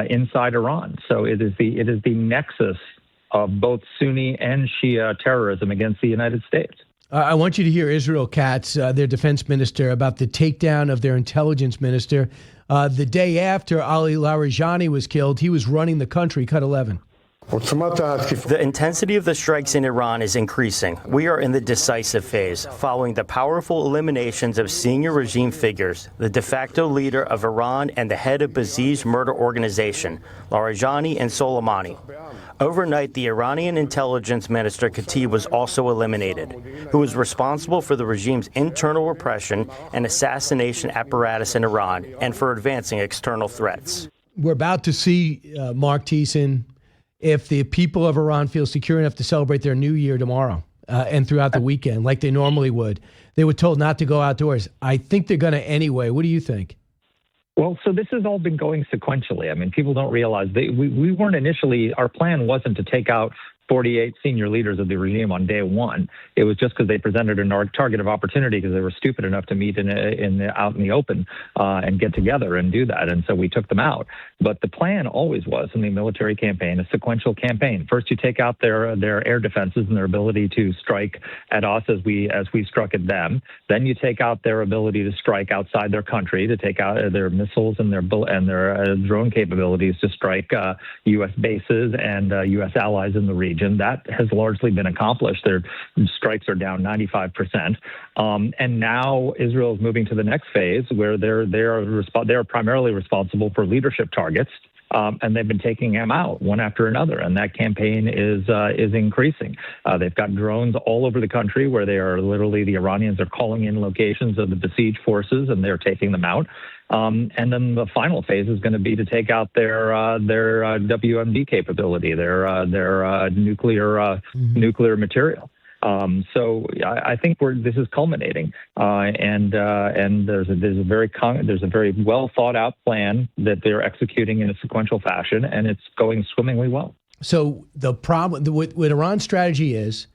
[SPEAKER 19] inside Iran. So it is the nexus of both Sunni and Shia terrorism against the United States.
[SPEAKER 1] I want you to hear Israel Katz, their defense minister, about the takedown of their intelligence minister. The day after Ali Larijani was killed, he was running the country. Cut 11.
[SPEAKER 20] The intensity of the strikes in Iran is increasing. We are in the decisive phase, following the powerful eliminations of senior regime figures, the de facto leader of Iran and the head of Basij murder organization, Larijani and Soleimani. Overnight, the Iranian intelligence minister Khatib was also eliminated, who was responsible for the regime's internal repression and assassination apparatus in Iran and for advancing external threats.
[SPEAKER 1] We're about to see, Marc Thiessen, if the people of Iran feel secure enough to celebrate their New Year tomorrow and throughout the weekend like they normally would. They were told not to go outdoors. I think they're going to anyway. What do you think?
[SPEAKER 19] Well, so this has all been going sequentially. I mean, people don't realize we weren't initially, our plan wasn't to take out 48 senior leaders of the regime on day one. It was just because they presented a target of opportunity because they were stupid enough to meet out in the open and get together and do that. And so we took them out. But the plan always was in the military campaign, a sequential campaign. First, you take out their air defenses and their ability to strike at us as we struck at them. Then you take out their ability to strike outside their country, to take out their missiles and their drone capabilities to strike U.S. bases and U.S. allies in the region. That has largely been accomplished. Their strikes are down 95%. And now Israel is moving to the next phase where they're primarily responsible for leadership targets. And they've been taking them out one after another, and that campaign is increasing. They've got drones all over the country where they are literally, the Iranians are calling in locations of the besieged forces, and they're taking them out. And then the final phase is going to be to take out their WMD capability, their nuclear material. So I think this is culminating, and there's a very well thought out plan that they're executing in a sequential fashion, and it's going swimmingly well. So the problem, what Iran's strategy is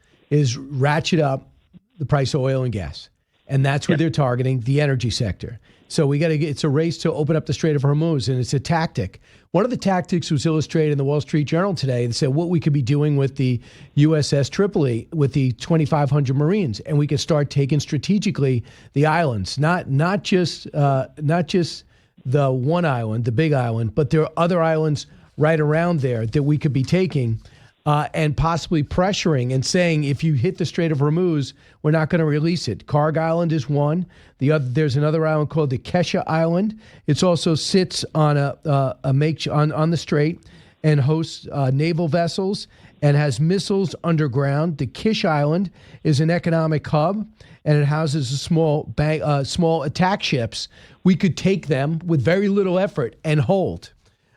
[SPEAKER 19] ratchet up the price of oil and gas, and that's what they're targeting, the energy sector. So it's a race to open up the Strait of Hormuz, and it's a tactic. One of the tactics was illustrated in the Wall Street Journal today. They said what we could be doing with the USS Tripoli with the 2,500 Marines, and we could start taking strategically the islands, not just the one island, the big island, but there are other islands right around there that we could be taking and possibly pressuring and saying, if you hit the Strait of Hormuz, we're not going to release it. Karg Island is one. There's another island called the Kesha Island. It also sits on on the strait and hosts naval vessels and has missiles underground. The Kish Island is an economic hub, and it houses a small attack ships. We could take them with very little effort and hold.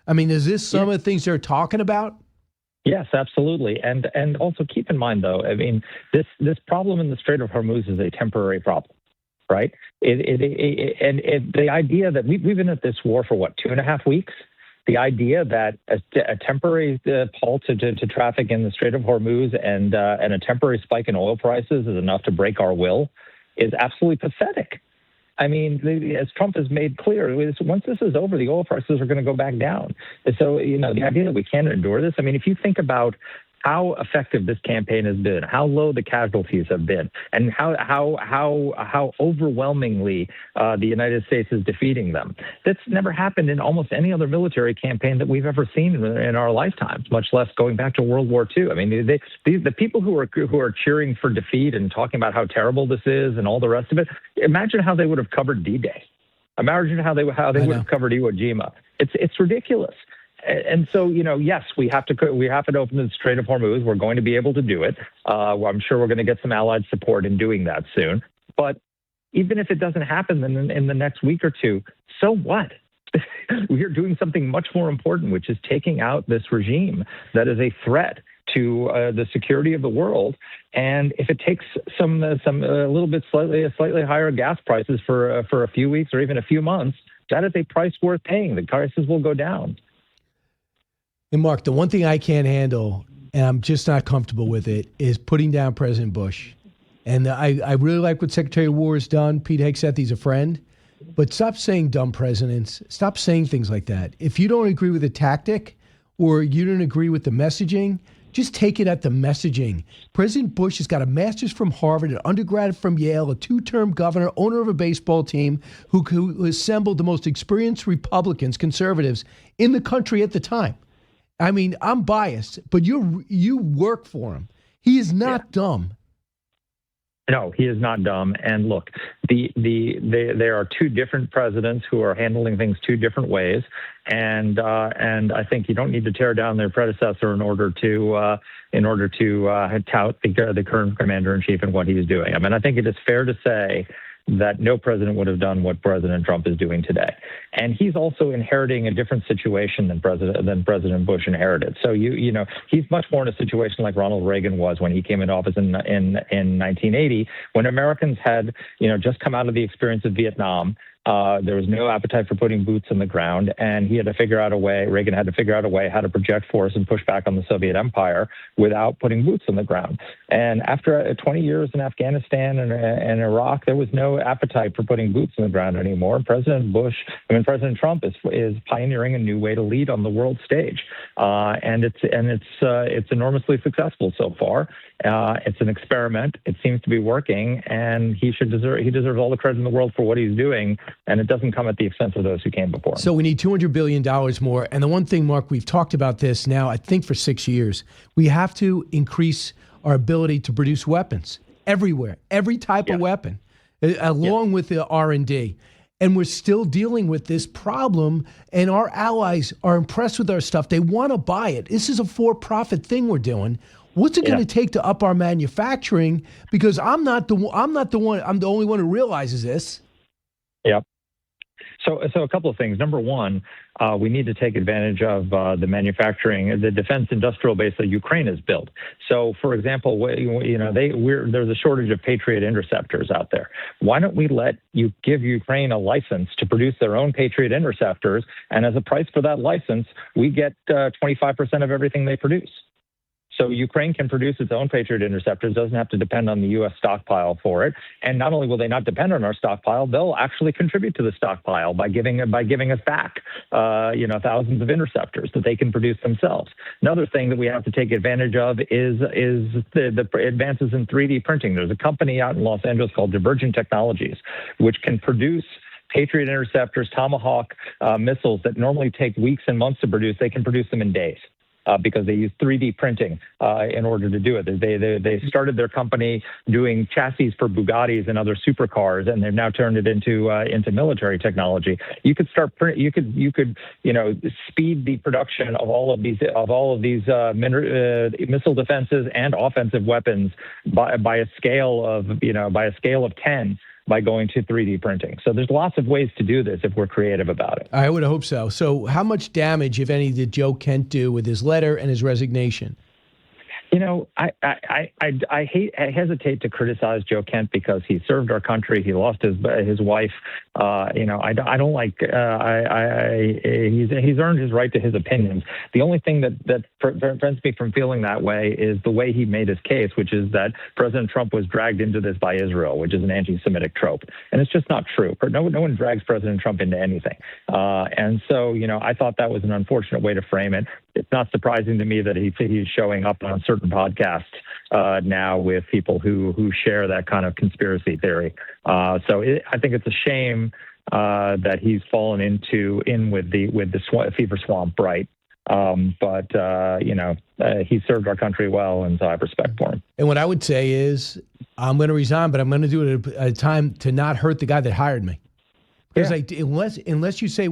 [SPEAKER 19] I mean, is this some of the things they're talking about? Yes, absolutely. And also keep in mind, though, I mean, this problem in the Strait of Hormuz is a temporary problem, right? The idea that we've been at this war for, 2.5 weeks? The idea that a temporary halt to traffic in the Strait of Hormuz and a temporary spike in oil prices is enough to break our will is absolutely pathetic. I mean, as Trump has made clear, once this is over, the oil prices are going to go back down. And so, the idea that we can't endure this, I mean, if you think about how effective this campaign has been, how low the casualties have been, and how overwhelmingly the United States is defeating them. That's never happened in almost any other military campaign that we've ever seen in our lifetimes, much less going back to World War II. I mean, the people who are cheering for defeat and talking about how terrible this is and all the rest of it, imagine how they would have covered D-Day. Imagine how they would have covered Iwo Jima. It's ridiculous. And so, yes, we have to open the Strait of Hormuz. We're going to be able to do it. I'm sure we're going to get some allied support in doing that soon. But even if it doesn't happen in the next week or two, so what? We are doing something much more important, which is taking out this regime that is a threat to the security of the world. And if it takes slightly higher gas prices for a few weeks or even a few months, that is a price worth paying. The prices will go down. And Mark, the one thing I can't handle, and I'm just not comfortable with it, is putting down President Bush. And I really like what Secretary of War has done. Pete Hegseth, he's a friend. But stop saying dumb presidents. Stop saying things like that. If you don't agree with the tactic or you don't agree with the messaging, just take it at the messaging. President Bush has got a master's from Harvard, an undergrad from Yale, a two-term governor, owner of a baseball team, who assembled the most experienced Republicans, conservatives, in the country at the time. I mean, I'm biased, but you work for him. He is not dumb. No, he is not dumb. And look, there are two different presidents who are handling things two different ways. And I think you don't need to tear down their predecessor in order to tout the current commander in chief and what he's doing. I mean, I think it is fair to say that no president would have done what President Trump is doing today. And he's also inheriting a different situation than President Bush inherited. So, he's much more in a situation like Ronald Reagan was when he came into office in 1980, when Americans had, just come out of the experience of Vietnam. There was no appetite for putting boots on the ground, and Reagan had to figure out a way how to project force and push back on the Soviet Empire without putting boots on the ground. And after 20 years in Afghanistan and Iraq, there was no appetite for putting boots on the ground anymore. President Trump is pioneering a new way to lead on the world stage, and it's enormously successful so far. It's an experiment. It seems to be working, and he deserves all the credit in the world for what he's doing. And it doesn't come at the expense of those who came before him. So we need $200 billion more. And the one thing, Mark, we've talked about this now, I think for 6 years, we have to increase our ability to produce weapons everywhere, every type of weapon, along with the R&D. And we're still dealing with this problem, and our allies are impressed with our stuff. They want to buy it. This is a for-profit thing we're doing. What's it going to take to up our manufacturing? Because I'm the only one who realizes this. Yep. So a couple of things. Number one, we need to take advantage of the manufacturing, the defense industrial base that Ukraine has built. So, for example, there's a shortage of Patriot interceptors out there. Why don't we give Ukraine a license to produce their own Patriot interceptors, and as a price for that license, we get 25% of everything they produce. So Ukraine can produce its own Patriot interceptors, doesn't have to depend on the U.S. stockpile for it. And not only will they not depend on our stockpile, they'll actually contribute to the stockpile by giving us back, thousands of interceptors that they can produce themselves. Another thing that we have to take advantage of is the advances in 3D printing. There's a company out in Los Angeles called Divergent Technologies, which can produce Patriot interceptors, Tomahawk missiles that normally take weeks and months to produce. They can produce them in days. Because they use 3D printing in order to do it. They started their company doing chassis for Bugattis and other supercars, and they've now turned it into military technology. You could speed the production of all of these missile defenses and offensive weapons by a scale of 10. By going to 3D printing. So there's lots of ways to do this if we're creative about it.
[SPEAKER 1] I would hope so. So how much damage, if any, did Joe Kent do with his letter and his resignation?
[SPEAKER 19] I hesitate to criticize Joe Kent because he served our country. He lost his wife. He's earned his right to his opinions. The only thing that prevents me from feeling that way is the way he made his case, which is that President Trump was dragged into this by Israel, which is an anti-Semitic trope, and it's just not true. No one drags President Trump into anything. And so, I thought that was an unfortunate way to frame it. It's not surprising to me that he's showing up on certain podcasts now with people who share that kind of conspiracy theory. I think it's a shame that he's fallen in with the fever swamp bright. He served our country well, and so I have respect for him.
[SPEAKER 1] And what I would say is, I'm going to resign, but I'm going to do it at a time to not hurt the guy that hired me. Because unless you say you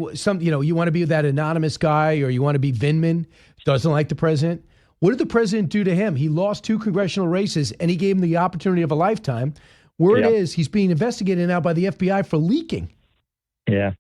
[SPEAKER 1] want to be that anonymous guy or you want to be Vindman, doesn't like the president. What did the president do to him? He lost 2 congressional races, and he gave him the opportunity of a lifetime. Word is he's being investigated now by the FBI for leaking.
[SPEAKER 19] Yeah.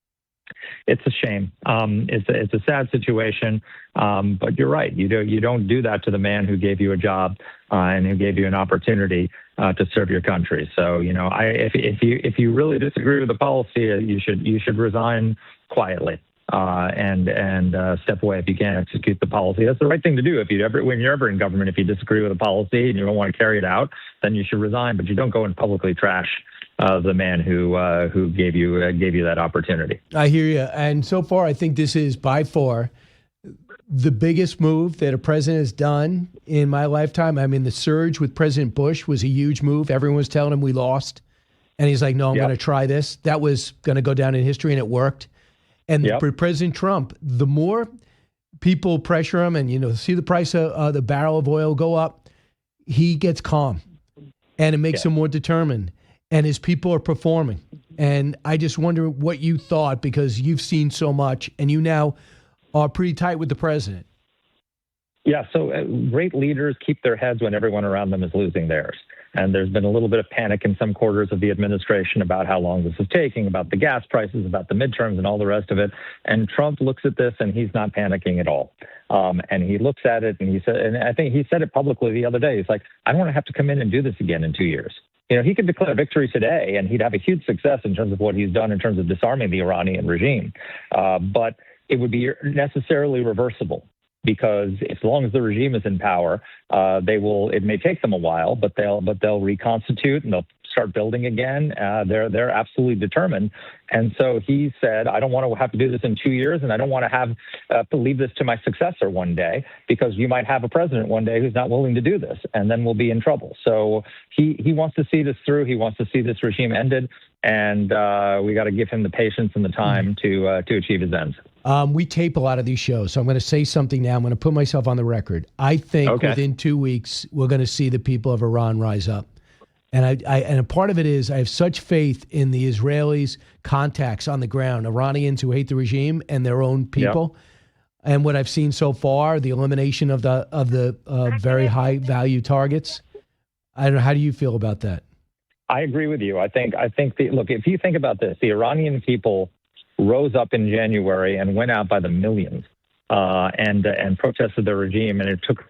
[SPEAKER 19] It's a shame. It's a sad situation, but you're right. You don't do that to the man who gave you a job and who gave you an opportunity to serve your country. So if you really disagree with the policy, you should resign quietly and step away if you can't execute the policy. That's the right thing to do. When you're ever in government, if you disagree with a policy and you don't want to carry it out, then you should resign. But you don't go and publicly trash the man who gave you that opportunity.
[SPEAKER 1] I hear you. And so far, I think this is by far the biggest move that a president has done in my lifetime. I mean, the surge with President Bush was a huge move. Everyone was telling him we lost. And he's like, no, I'm going to try this. That was going to go down in history, and it worked. And for President Trump, the more people pressure him and, see the price of the barrel of oil go up, he gets calm. And it makes him more determined. And his people are performing. And I just wonder what you thought, because you've seen so much and you now are pretty tight with the president.
[SPEAKER 19] Yeah, so great leaders keep their heads when everyone around them is losing theirs. And there's been a little bit of panic in some quarters of the administration about how long this is taking, about the gas prices, about the midterms and all the rest of it. And Trump looks at this and he's not panicking at all. And he looks at it and he said, and I think he said it publicly the other day. He's like, I don't want to have to come in and do this again in 2 years. He could declare victory today and he'd have a huge success in terms of what he's done in terms of disarming the Iranian regime. But it would be necessarily reversible, because as long as the regime is in power, it may take them a while, but they'll reconstitute and they'll start building again. They're absolutely determined. And so he said, I don't want to have to do this in 2 years, and I don't want to have to leave this to my successor one day, because you might have a president one day who's not willing to do this, and then we'll be in trouble. So he wants to see this through. He wants to see this regime ended, and we got to give him the patience and the time to achieve his ends.
[SPEAKER 1] We tape a lot of these shows, so I'm going to say something now. I'm going to put myself on the record. I think within 2 weeks, we're going to see the people of Iran rise up. And and a part of it is I have such faith in the Israelis' contacts on the ground, Iranians who hate the regime and their own people. Yep. And what I've seen so far, the elimination of the very high value targets. I don't know. How do you feel about that?
[SPEAKER 19] I agree with you. I think look, if you think about this, the Iranian people rose up in January and went out by the millions and protested the regime. And it took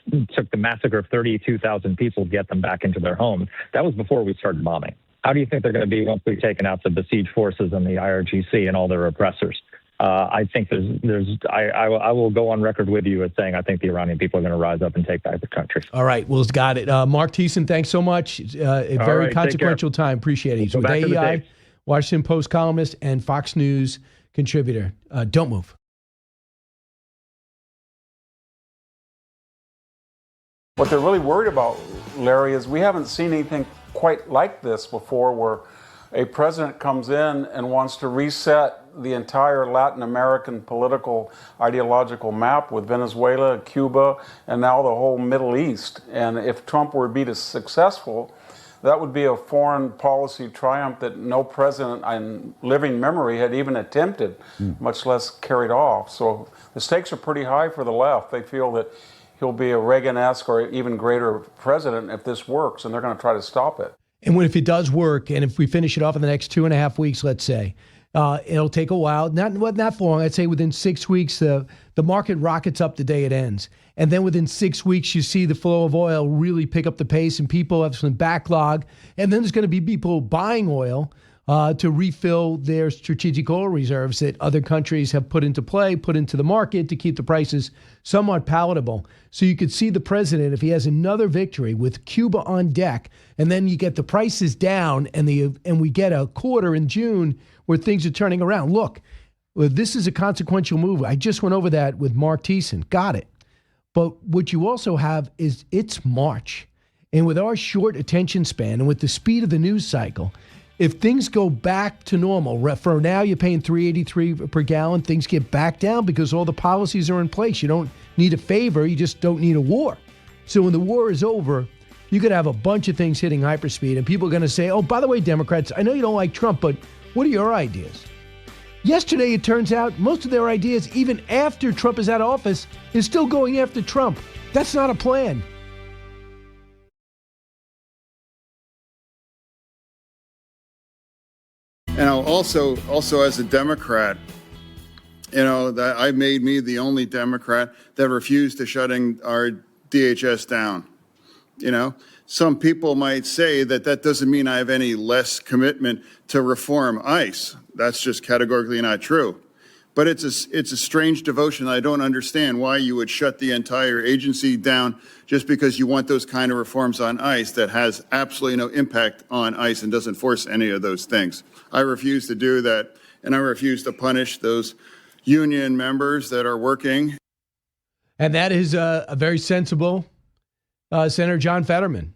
[SPEAKER 19] the massacre of 32,000 people to get them back into their homes. That was before we started bombing. How do you think they're going to be once we've taken out the besieged forces and the IRGC and all their oppressors? I think I will go on record with you as saying I think the Iranian people are going to rise up and take back the country.
[SPEAKER 1] All right. Well, got it. Marc Thiessen, thanks so much. A very consequential time. Appreciate it. He's with AEI, Washington Post columnist, and Fox News contributor. Don't move.
[SPEAKER 21] What they're really worried about, Larry, is we haven't seen anything quite like this before, where a president comes in and wants to reset the entire Latin American political ideological map with Venezuela, Cuba, and now the whole Middle East. And if Trump were to be successful, that would be a foreign policy triumph that no president in living memory had even attempted, much less carried off. So the stakes are pretty high for the left. They feel that he'll be a Reagan-esque or even greater president if this works, and they're going to try to stop it.
[SPEAKER 1] And if it does work, and if we finish it off in the next 2.5 weeks, let's say, it'll take a while, not for long. I'd say within 6 weeks, the market rockets up the day it ends. And then within 6 weeks, you see the flow of oil really pick up the pace and people have some backlog. And then there's going to be people buying oil to refill their strategic oil reserves that other countries have put into play, put into the market to keep the prices somewhat palatable. So you could see the president, if he has another victory with Cuba on deck, and then you get the prices down and we get a quarter in June where things are turning around. Look, this is a consequential move. I just went over that with Marc Thiessen. Got it. But what you also have is it's March. And with our short attention span and with the speed of the news cycle, if things go back to normal, for now you're paying $3.83 per gallon, things get back down because all the policies are in place. You don't need a favor, you just don't need a war. So when the war is over, you could have a bunch of things hitting hyperspeed, and people are going to say, oh, by the way, Democrats, I know you don't like Trump, but what are your ideas? Yesterday, it turns out most of their ideas, even after Trump is out of office, is still going after Trump. That's not a plan.
[SPEAKER 22] And also as a Democrat, that I made me the only Democrat that refused to shutting our DHS down. Some people might say that doesn't mean I have any less commitment to reform ICE. That's just categorically not true. But it's a strange devotion. I don't understand why you would shut the entire agency down just because you want those kind of reforms on ICE that has absolutely no impact on ICE and doesn't force any of those things. I refuse to do that, and I refuse to punish those union members that are working.
[SPEAKER 1] And that is a very sensible Senator John Fetterman.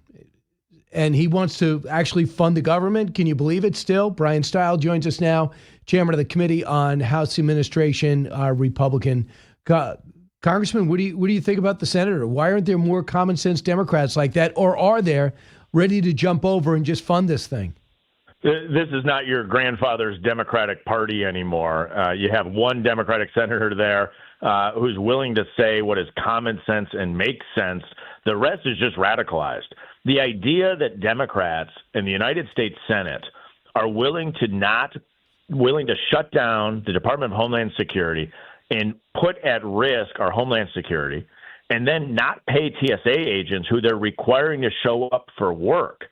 [SPEAKER 1] And he wants to actually fund the government. Can you believe it still? Bryan Steil joins us now, chairman of the Committee on House Administration, Republican. Congressman, what do you think about the senator? Why aren't there more common sense Democrats like that? Or are there ready to jump over and just fund this thing?
[SPEAKER 23] This is not your grandfather's Democratic Party anymore. You have one Democratic senator there who's willing to say what is common sense and makes sense. The rest is just radicalized. The idea that Democrats in the United States Senate are willing to shut down the Department of Homeland Security and put at risk our Homeland Security, and then not pay TSA agents who they're requiring to show up for work,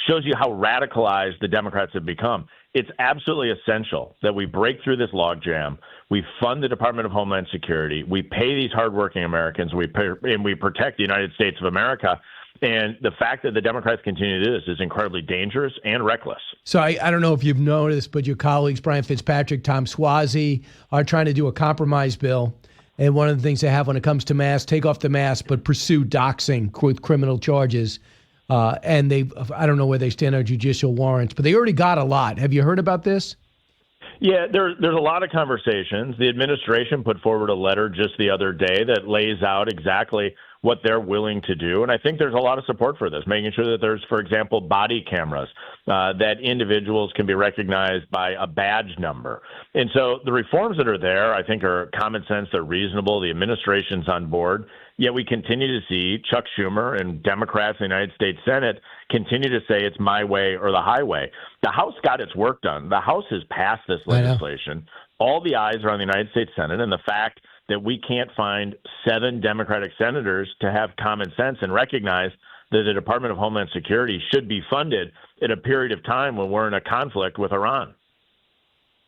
[SPEAKER 23] shows you how radicalized the Democrats have become. It's absolutely essential that we break through this logjam. We fund the Department of Homeland Security. We pay these hardworking Americans. And we protect the United States of America. And the fact that the Democrats continue to do this is incredibly dangerous and reckless.
[SPEAKER 1] So I don't know if you've noticed, but your colleagues, Brian Fitzpatrick, Tom Suozzi, are trying to do a compromise bill. And one of the things they have when it comes to masks, take off the mask, but pursue doxing with criminal charges. And I don't know where they stand on judicial warrants, but they already got a lot. Have you heard about this?
[SPEAKER 23] Yeah, there's a lot of conversations. The administration put forward a letter just the other day that lays out exactly what they're willing to do. And I think there's a lot of support for this, making sure that there's, for example, body cameras, that individuals can be recognized by a badge number. And so the reforms that are there, I think, are common sense. They're reasonable. The administration's on board. Yet we continue to see Chuck Schumer and Democrats in the United States Senate continue to say it's my way or the highway. The House got its work done. The House has passed this legislation. all the eyes are on the United States Senate, and the fact that we can't find 7 Democratic senators to have common sense and recognize that the Department of Homeland Security should be funded at a period of time when we're in a conflict with Iran.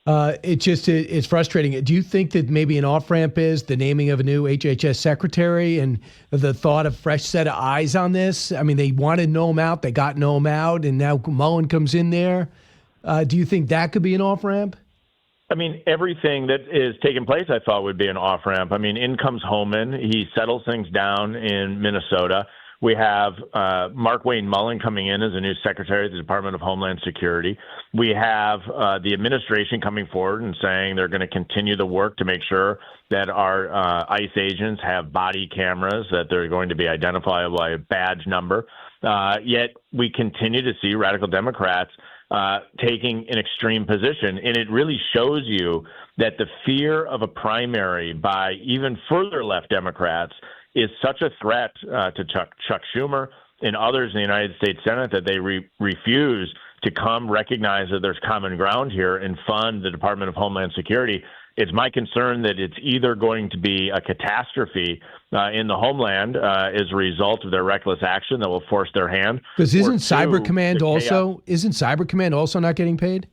[SPEAKER 1] It's frustrating. Do you think that maybe an off-ramp is the naming of a new HHS secretary and the thought of fresh set of eyes on this? I mean, they wanted Noam out, they got Noam out, and now Mullin comes in there. Do you think that could be an off-ramp?
[SPEAKER 23] I mean, everything that is taking place, I thought, would be an off-ramp. I mean, in comes Homan. He settles things down in Minnesota. We have Markwayne Mullin coming in as a new secretary of the Department of Homeland Security. We have the administration coming forward and saying they're going to continue the work to make sure that our ICE agents have body cameras, that they're going to be identifiable by a badge number. Yet we continue to see radical Democrats taking an extreme position. And it really shows you that the fear of a primary by even further left Democrats is such a threat to Chuck Schumer and others in the United States Senate that they refuse to come recognize that there's common ground here and fund the Department of Homeland Security. It's my concern that it's either going to be a catastrophe in the homeland as a result of their reckless action that will force their hand.
[SPEAKER 1] Because isn't Cyber Command also not getting paid?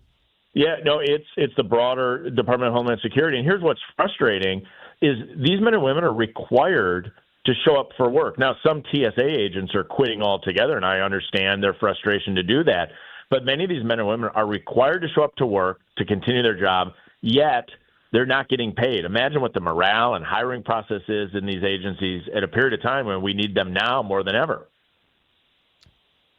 [SPEAKER 23] Yeah, no, it's the broader Department of Homeland Security. And here's what's frustrating is these men and women are required to show up for work. Now, some TSA agents are quitting altogether, and I understand their frustration to do that. But many of these men and women are required to show up to work to continue their job, yet they're not getting paid. Imagine what the morale and hiring process is in these agencies at a period of time when we need them now more than ever.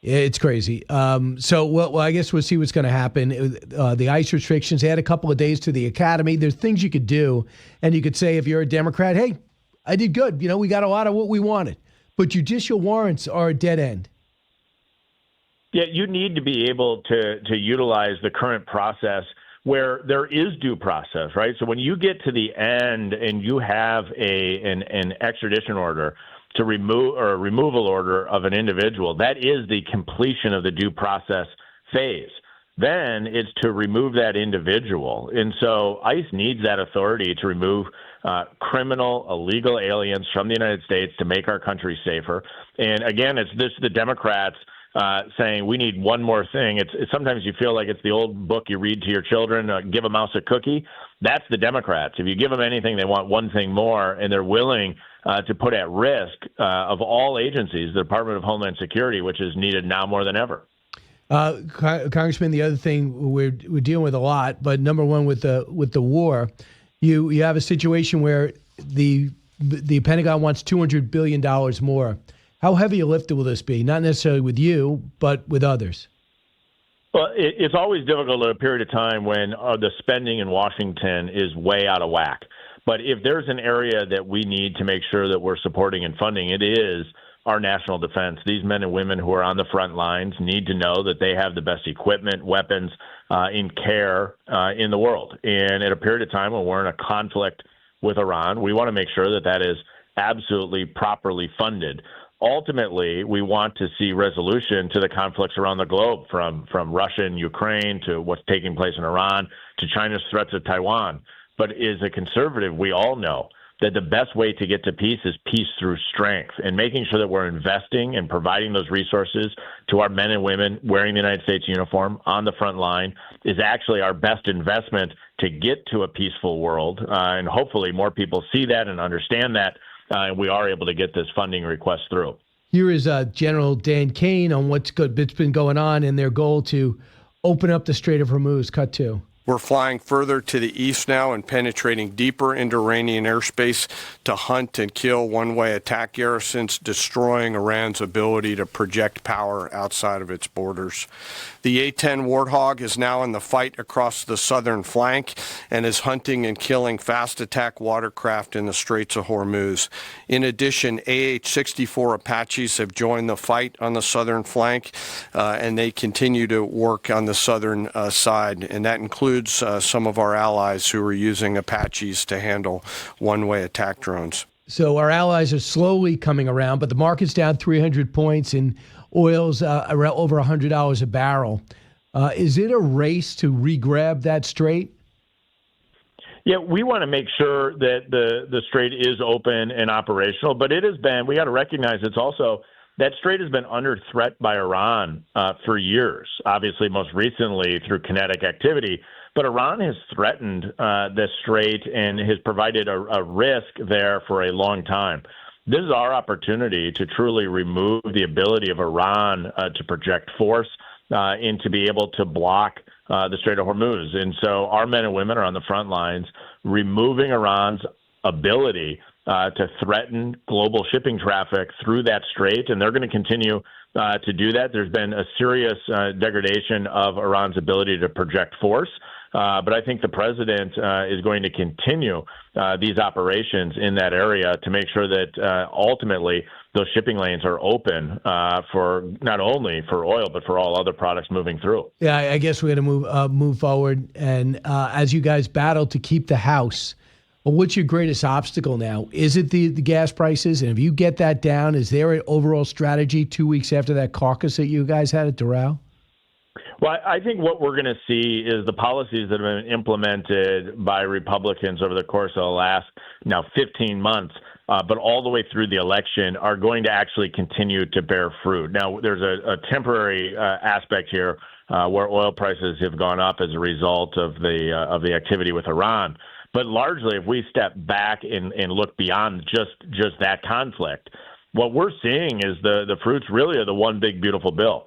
[SPEAKER 1] It's crazy. Well, I guess we'll see what's going to happen. The ICE restrictions, they had a couple of days to the academy. There's things you could do, and you could say if you're a Democrat, hey, I did good. You know, we got a lot of what we wanted. But judicial warrants are a dead end.
[SPEAKER 23] Yeah, you need to be able to utilize the current process where there is due process, right? So when you get to the end and you have an extradition order to remove or a removal order of an individual, that is the completion of the due process phase. Then it's to remove that individual. And so ICE needs that authority to remove criminal, illegal aliens from the United States to make our country safer. And again, it's the Democrats saying we need one more thing. It's sometimes you feel like it's the old book you read to your children, give a mouse a cookie. That's the Democrats. If you give them anything, they want one thing more, and they're willing to put at risk of all agencies, the Department of Homeland Security, which is needed now more than ever.
[SPEAKER 1] Congressman, the other thing we're dealing with a lot, but number one with the war, you have a situation where the Pentagon wants $200 billion more. How heavy a lift will this be? Not necessarily with you, but with others.
[SPEAKER 23] Well, it's always difficult at a period of time when the spending in Washington is way out of whack. But if there's an area that we need to make sure that we're supporting and funding, it is our national defense. These men and women who are on the front lines need to know that they have the best equipment, weapons, in care in the world. And at a period of time when we're in a conflict with Iran, we want to make sure that that is absolutely properly funded. Ultimately, we want to see resolution to the conflicts around the globe, from Russia and Ukraine to what's taking place in Iran to China's threat to Taiwan. But as a conservative, we all know that the best way to get to peace is peace through strength, and making sure that we're investing and providing those resources to our men and women wearing the United States uniform on the front line is actually our best investment to get to a peaceful world. And hopefully more people see that and understand that. And we are able to get this funding request through.
[SPEAKER 1] Here is General Dan Kane on what's been going on and their goal to open up the Strait of Hormuz. Cut 2.
[SPEAKER 2] We're flying further to the east now and penetrating deeper into Iranian airspace to hunt and kill one-way attack garrisons, destroying Iran's ability to project power outside of its borders. The A-10 Warthog is now in the fight across the southern flank and is hunting and killing fast attack watercraft in the Straits of Hormuz. In addition, AH-64 Apaches have joined the fight on the southern flank, and they continue to work on the southern side, and that includes some of our allies who are using Apaches to handle one-way attack drones.
[SPEAKER 1] So our allies are slowly coming around, but the market's down 300 points and oil's over $100 a barrel. Is it a race to re-grab that strait?
[SPEAKER 23] Yeah, we want to make sure that the Strait is open and operational, but it has been, we got to recognize it's also, that Strait has been under threat by Iran for years, obviously most recently through kinetic activity. But Iran has threatened the Strait and has provided a risk there for a long time. This is our opportunity to truly remove the ability of Iran to project force and to be able to block the Strait of Hormuz. And so our men and women are on the front lines, removing Iran's ability to threaten global shipping traffic through that strait, and they're going to continue to do that. There's been a serious degradation of Iran's ability to project force, but I think the president is going to continue these operations in that area to make sure that ultimately those shipping lanes are open for not only for oil, but for all other products moving through.
[SPEAKER 1] Yeah, I guess we're going to move forward. And as you guys battle to keep the House, well, what's your greatest obstacle now? Is it the gas prices? And if you get that down, is there an overall strategy 2 weeks after that caucus that you guys had at Doran?
[SPEAKER 23] Well, I think what we're going to see is the policies that have been implemented by Republicans over the course of the last now 15 months, but all the way through the election, are going to actually continue to bear fruit. Now, there's a temporary aspect here where oil prices have gone up as a result of the activity with Iran. But largely, if we step back and look beyond just that conflict, what we're seeing is the fruits really of the one big beautiful bill.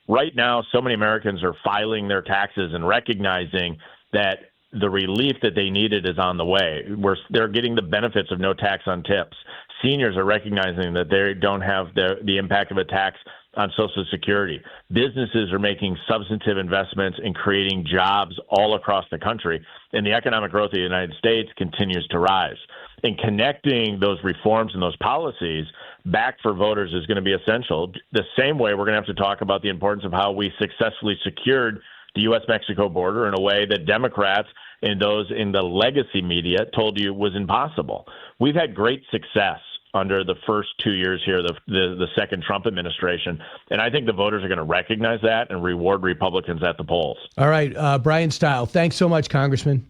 [SPEAKER 23] Right now, so many Americans are filing their taxes and recognizing that the relief that they needed is on the way. They're getting the benefits of no tax on tips. Seniors are recognizing that they don't have the impact of a tax on Social Security. Businesses are making substantive investments in creating jobs all across the country, and the economic growth of the United States continues to rise. And connecting those reforms and those policies back for voters is going to be essential. The same way we're going to have to talk about the importance of how we successfully secured the U.S.-Mexico border in a way that Democrats and those in the legacy media told you was impossible. We've had great success under the first 2 years here, the second Trump administration. And I think the voters are going to recognize that and reward Republicans at the polls.
[SPEAKER 1] All right, Bryan Steil, thanks so much, Congressman.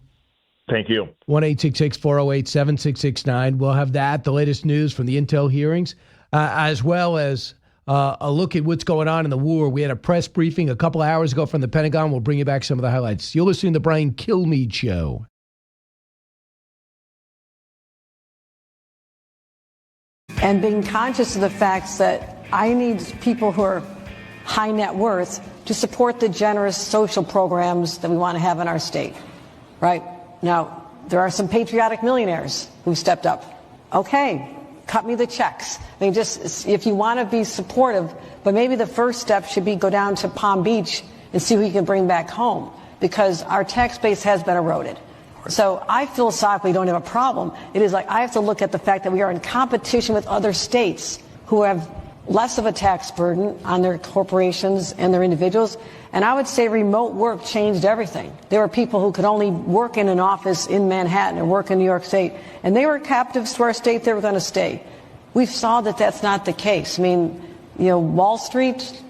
[SPEAKER 23] Thank you.
[SPEAKER 1] 1-866-408-7669. We'll have that, the latest news from the Intel hearings, as well as a look at what's going on in the war. We had a press briefing a couple of hours ago from the Pentagon. We'll bring you back some of the highlights. You're listening to the Bryan Kilmeade Show.
[SPEAKER 3] And being conscious of the facts that I need people who are high net worth to support the generous social programs that we want to have in our state, right? Now, there are some patriotic millionaires who stepped up. Okay, cut me the checks. I mean, just if you want to be supportive, but maybe the first step should be go down to Palm Beach and see who you can bring back home, because our tax base has been eroded. So I philosophically don't have a problem. It is like I have to look at the fact that we are in competition with other states who have less of a tax burden on their corporations and their individuals. And I would say remote work changed everything. There were people who could only work in an office in Manhattan or work in New York State, and they were captives to our state. They were going to stay. We saw that that's not the case. I mean, Wall Street,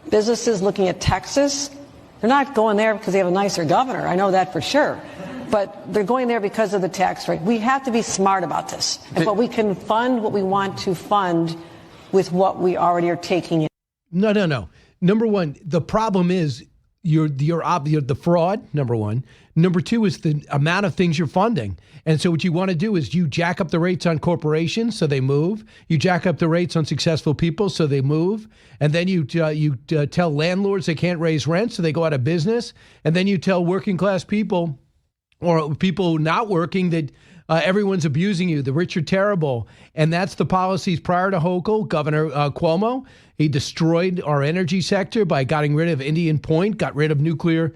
[SPEAKER 3] businesses looking at Texas, they're not going there because they have a nicer governor. I know that for sure. But they're going there because of the tax rate. We have to be smart about this. But we can fund what we want to fund with what we already are taking in.
[SPEAKER 1] No. Number one, the problem is you're the fraud, number one. Number two is the amount of things you're funding. And so what you want to do is you jack up the rates on corporations so they move. You jack up the rates on successful people so they move. And then you tell landlords they can't raise rent so they go out of business. And then you tell working class people or people not working that everyone's abusing you. The rich are terrible. And that's the policies prior to Hochul. Governor Cuomo, he destroyed our energy sector by getting rid of Indian Point, got rid of nuclear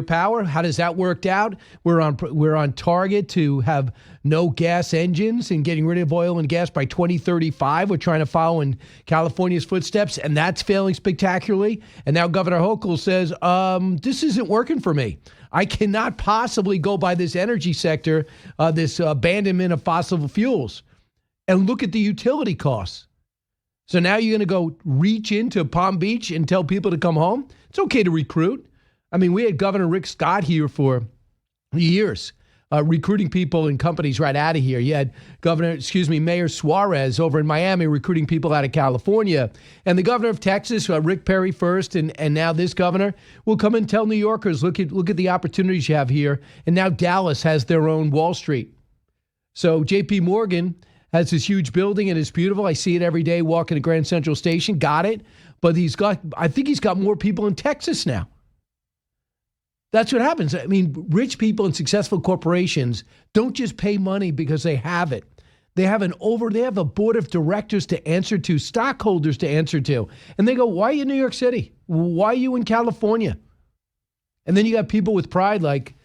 [SPEAKER 1] power. How does that work out? We're on target to have no gas engines and getting rid of oil and gas by 2035. We're trying to follow in California's footsteps, and that's failing spectacularly. And now Governor Hochul says, this isn't working for me. I cannot possibly go by this energy sector, this abandonment of fossil fuels. And look at the utility costs. So now you're going to go reach into Palm Beach and tell people to come home? It's okay to recruit. I mean, we had Governor Rick Scott here for years. recruiting people and companies right out of here. You had Mayor Suarez over in Miami recruiting people out of California. And the governor of Texas, Rick Perry first, and now this governor will come and tell New Yorkers, look at the opportunities you have here. And now Dallas has their own Wall Street. So JP Morgan has this huge building and it's beautiful. I see it every day walking to Grand Central Station. Got it. But I think he's got more people in Texas now. That's what happens. I mean, rich people and successful corporations don't just pay money because they have it. They have a board of directors to answer to, stockholders to answer to. And they go, why are you in New York City? Why are you in California? And then you got people with pride like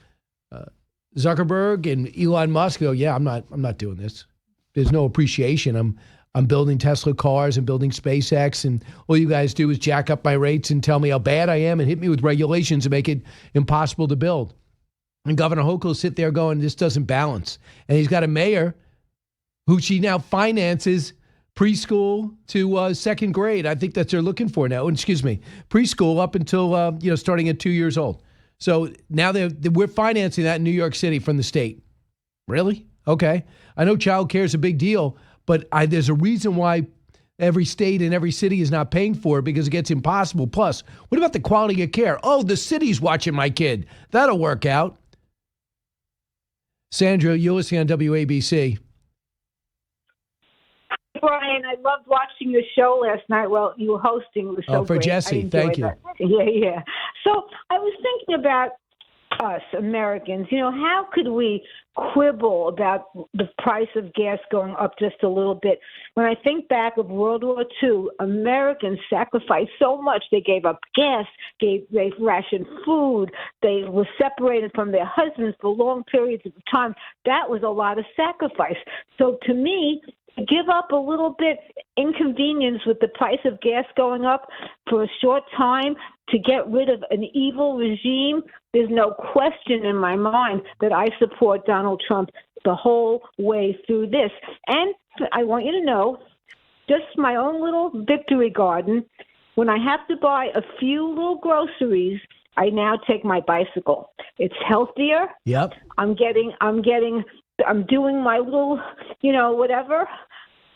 [SPEAKER 1] Zuckerberg and Elon Musk go, yeah, I'm not doing this. There's no appreciation. I'm building Tesla cars and building SpaceX, and all you guys do is jack up my rates and tell me how bad I am and hit me with regulations to make it impossible to build. And Governor Hochul will sit there going, this doesn't balance. And he's got a mayor who she now finances preschool to second grade. I think that's what they're looking for now. Preschool up until starting at 2 years old. So now we're financing that in New York City from the state. Really? Okay. I know child care is a big deal, but there's a reason why every state and every city is not paying for it, because it gets impossible. Plus, what about the quality of care? Oh, the city's watching my kid. That'll work out. Sandra, you're listening on WABC.
[SPEAKER 4] Bryan, I loved watching your show last night while you were hosting. It was so
[SPEAKER 1] for
[SPEAKER 4] great.
[SPEAKER 1] Jesse, thank you.
[SPEAKER 4] Yeah. So I was thinking about us Americans. How could we quibble about the price of gas going up just a little bit? When I think back of World War II, Americans sacrificed so much. They gave up gas, they rationed food, they were separated from their husbands for long periods of time. That was a lot of sacrifice. So to me, give up a little bit inconvenience with the price of gas going up for a short time to get rid of an evil regime, there's no question in my mind that I support Donald Trump the whole way through this. And I want you to know, just my own little victory garden, when I have to buy a few little groceries, I now take my bicycle. It's healthier.
[SPEAKER 1] Yep.
[SPEAKER 4] I'm doing my little, whatever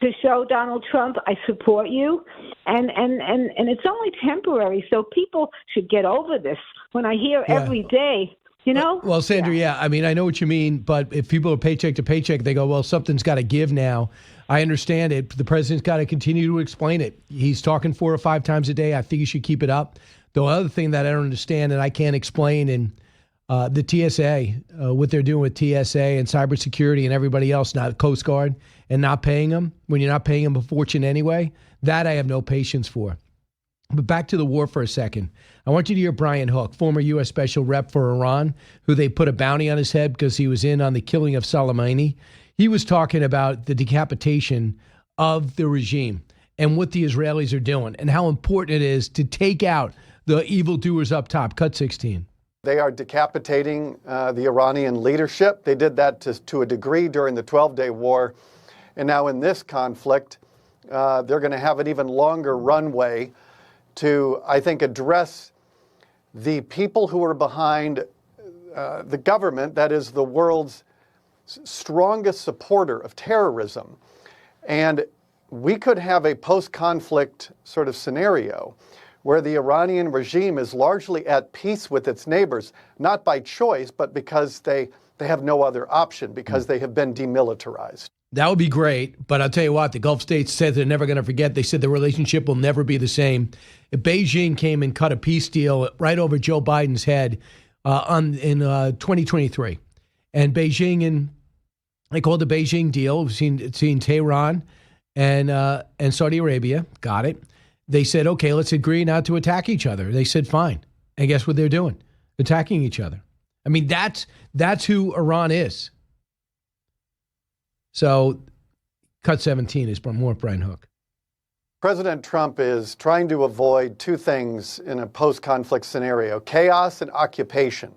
[SPEAKER 4] to show Donald Trump I support you, and it's only temporary. So people should get over this. When I hear every day,
[SPEAKER 1] Well, Sandra, yeah. I mean, I know what you mean, but if people are paycheck to paycheck, they go, well, something's got to give now. I understand it. The president's got to continue to explain it. He's talking 4 or 5 times a day. I think he should keep it up. The other thing that I don't understand and I can't explain, and the TSA, what they're doing with TSA and cybersecurity and everybody else, not Coast Guard, and not paying them when you're not paying them a fortune anyway, that I have no patience for. But back to the war for a second. I want you to hear Brian Hook, former U.S. Special Rep for Iran, who they put a bounty on his head because he was in on the killing of Soleimani. He was talking about the decapitation of the regime and what the Israelis are doing and how important it is to take out the evildoers up top. Cut 16.
[SPEAKER 6] They are decapitating the Iranian leadership. They did that to a degree during the 12-day war. And now in this conflict, they're going to have an even longer runway to, I think, address the people who are behind the government that is the world's strongest supporter of terrorism. And we could have a post-conflict sort of scenario where the Iranian regime is largely at peace with its neighbors, not by choice, but because they have no other option, because they have been demilitarized.
[SPEAKER 1] That would be great, but I'll tell you what, the Gulf states said they're never going to forget. They said the relationship will never be the same. If Beijing came and cut a peace deal right over Joe Biden's head in 2023, and Beijing, and they called the Beijing deal, we've seen Tehran and Saudi Arabia, got it. They said, okay, let's agree not to attack each other. They said, fine. And guess what they're doing? Attacking each other. I mean, that's who Iran is. So, cut 17 is more Brian Hook.
[SPEAKER 6] President Trump is trying to avoid two things in a post-conflict scenario: chaos and occupation.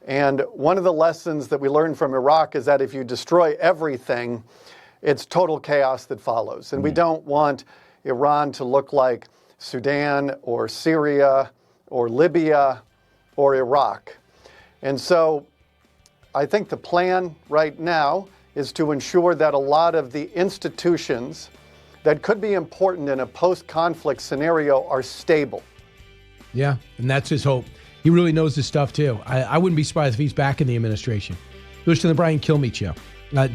[SPEAKER 6] And one of the lessons that we learned from Iraq is that if you destroy everything, it's total chaos that follows. And we don't want Iran to look like Sudan or Syria or Libya or Iraq. And so I think the plan right now is to ensure that a lot of the institutions that could be important in a post-conflict scenario are stable.
[SPEAKER 1] Yeah, and that's his hope. He really knows his stuff, too. I wouldn't be surprised if he's back in the administration. Listen to the Bryan Kilmeade Show.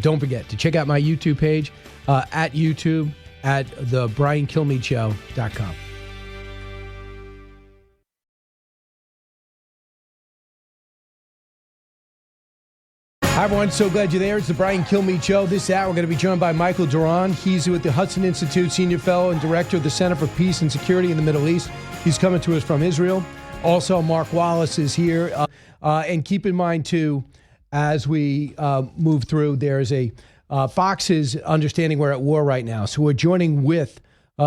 [SPEAKER 1] Don't forget to check out my YouTube page at YouTube at thebryankilmeadeshow.com. Hi, everyone. So glad you're there. It's the Bryan Kilmeade Show. This hour, we're going to be joined by Michael Doran. He's with the Hudson Institute, Senior Fellow and Director of the Center for Peace and Security in the Middle East. He's coming to us from Israel. Also, Marc Wallace is here. And keep in mind, too, as we move through, there's a Fox is understanding we're at war right now. So we're joining with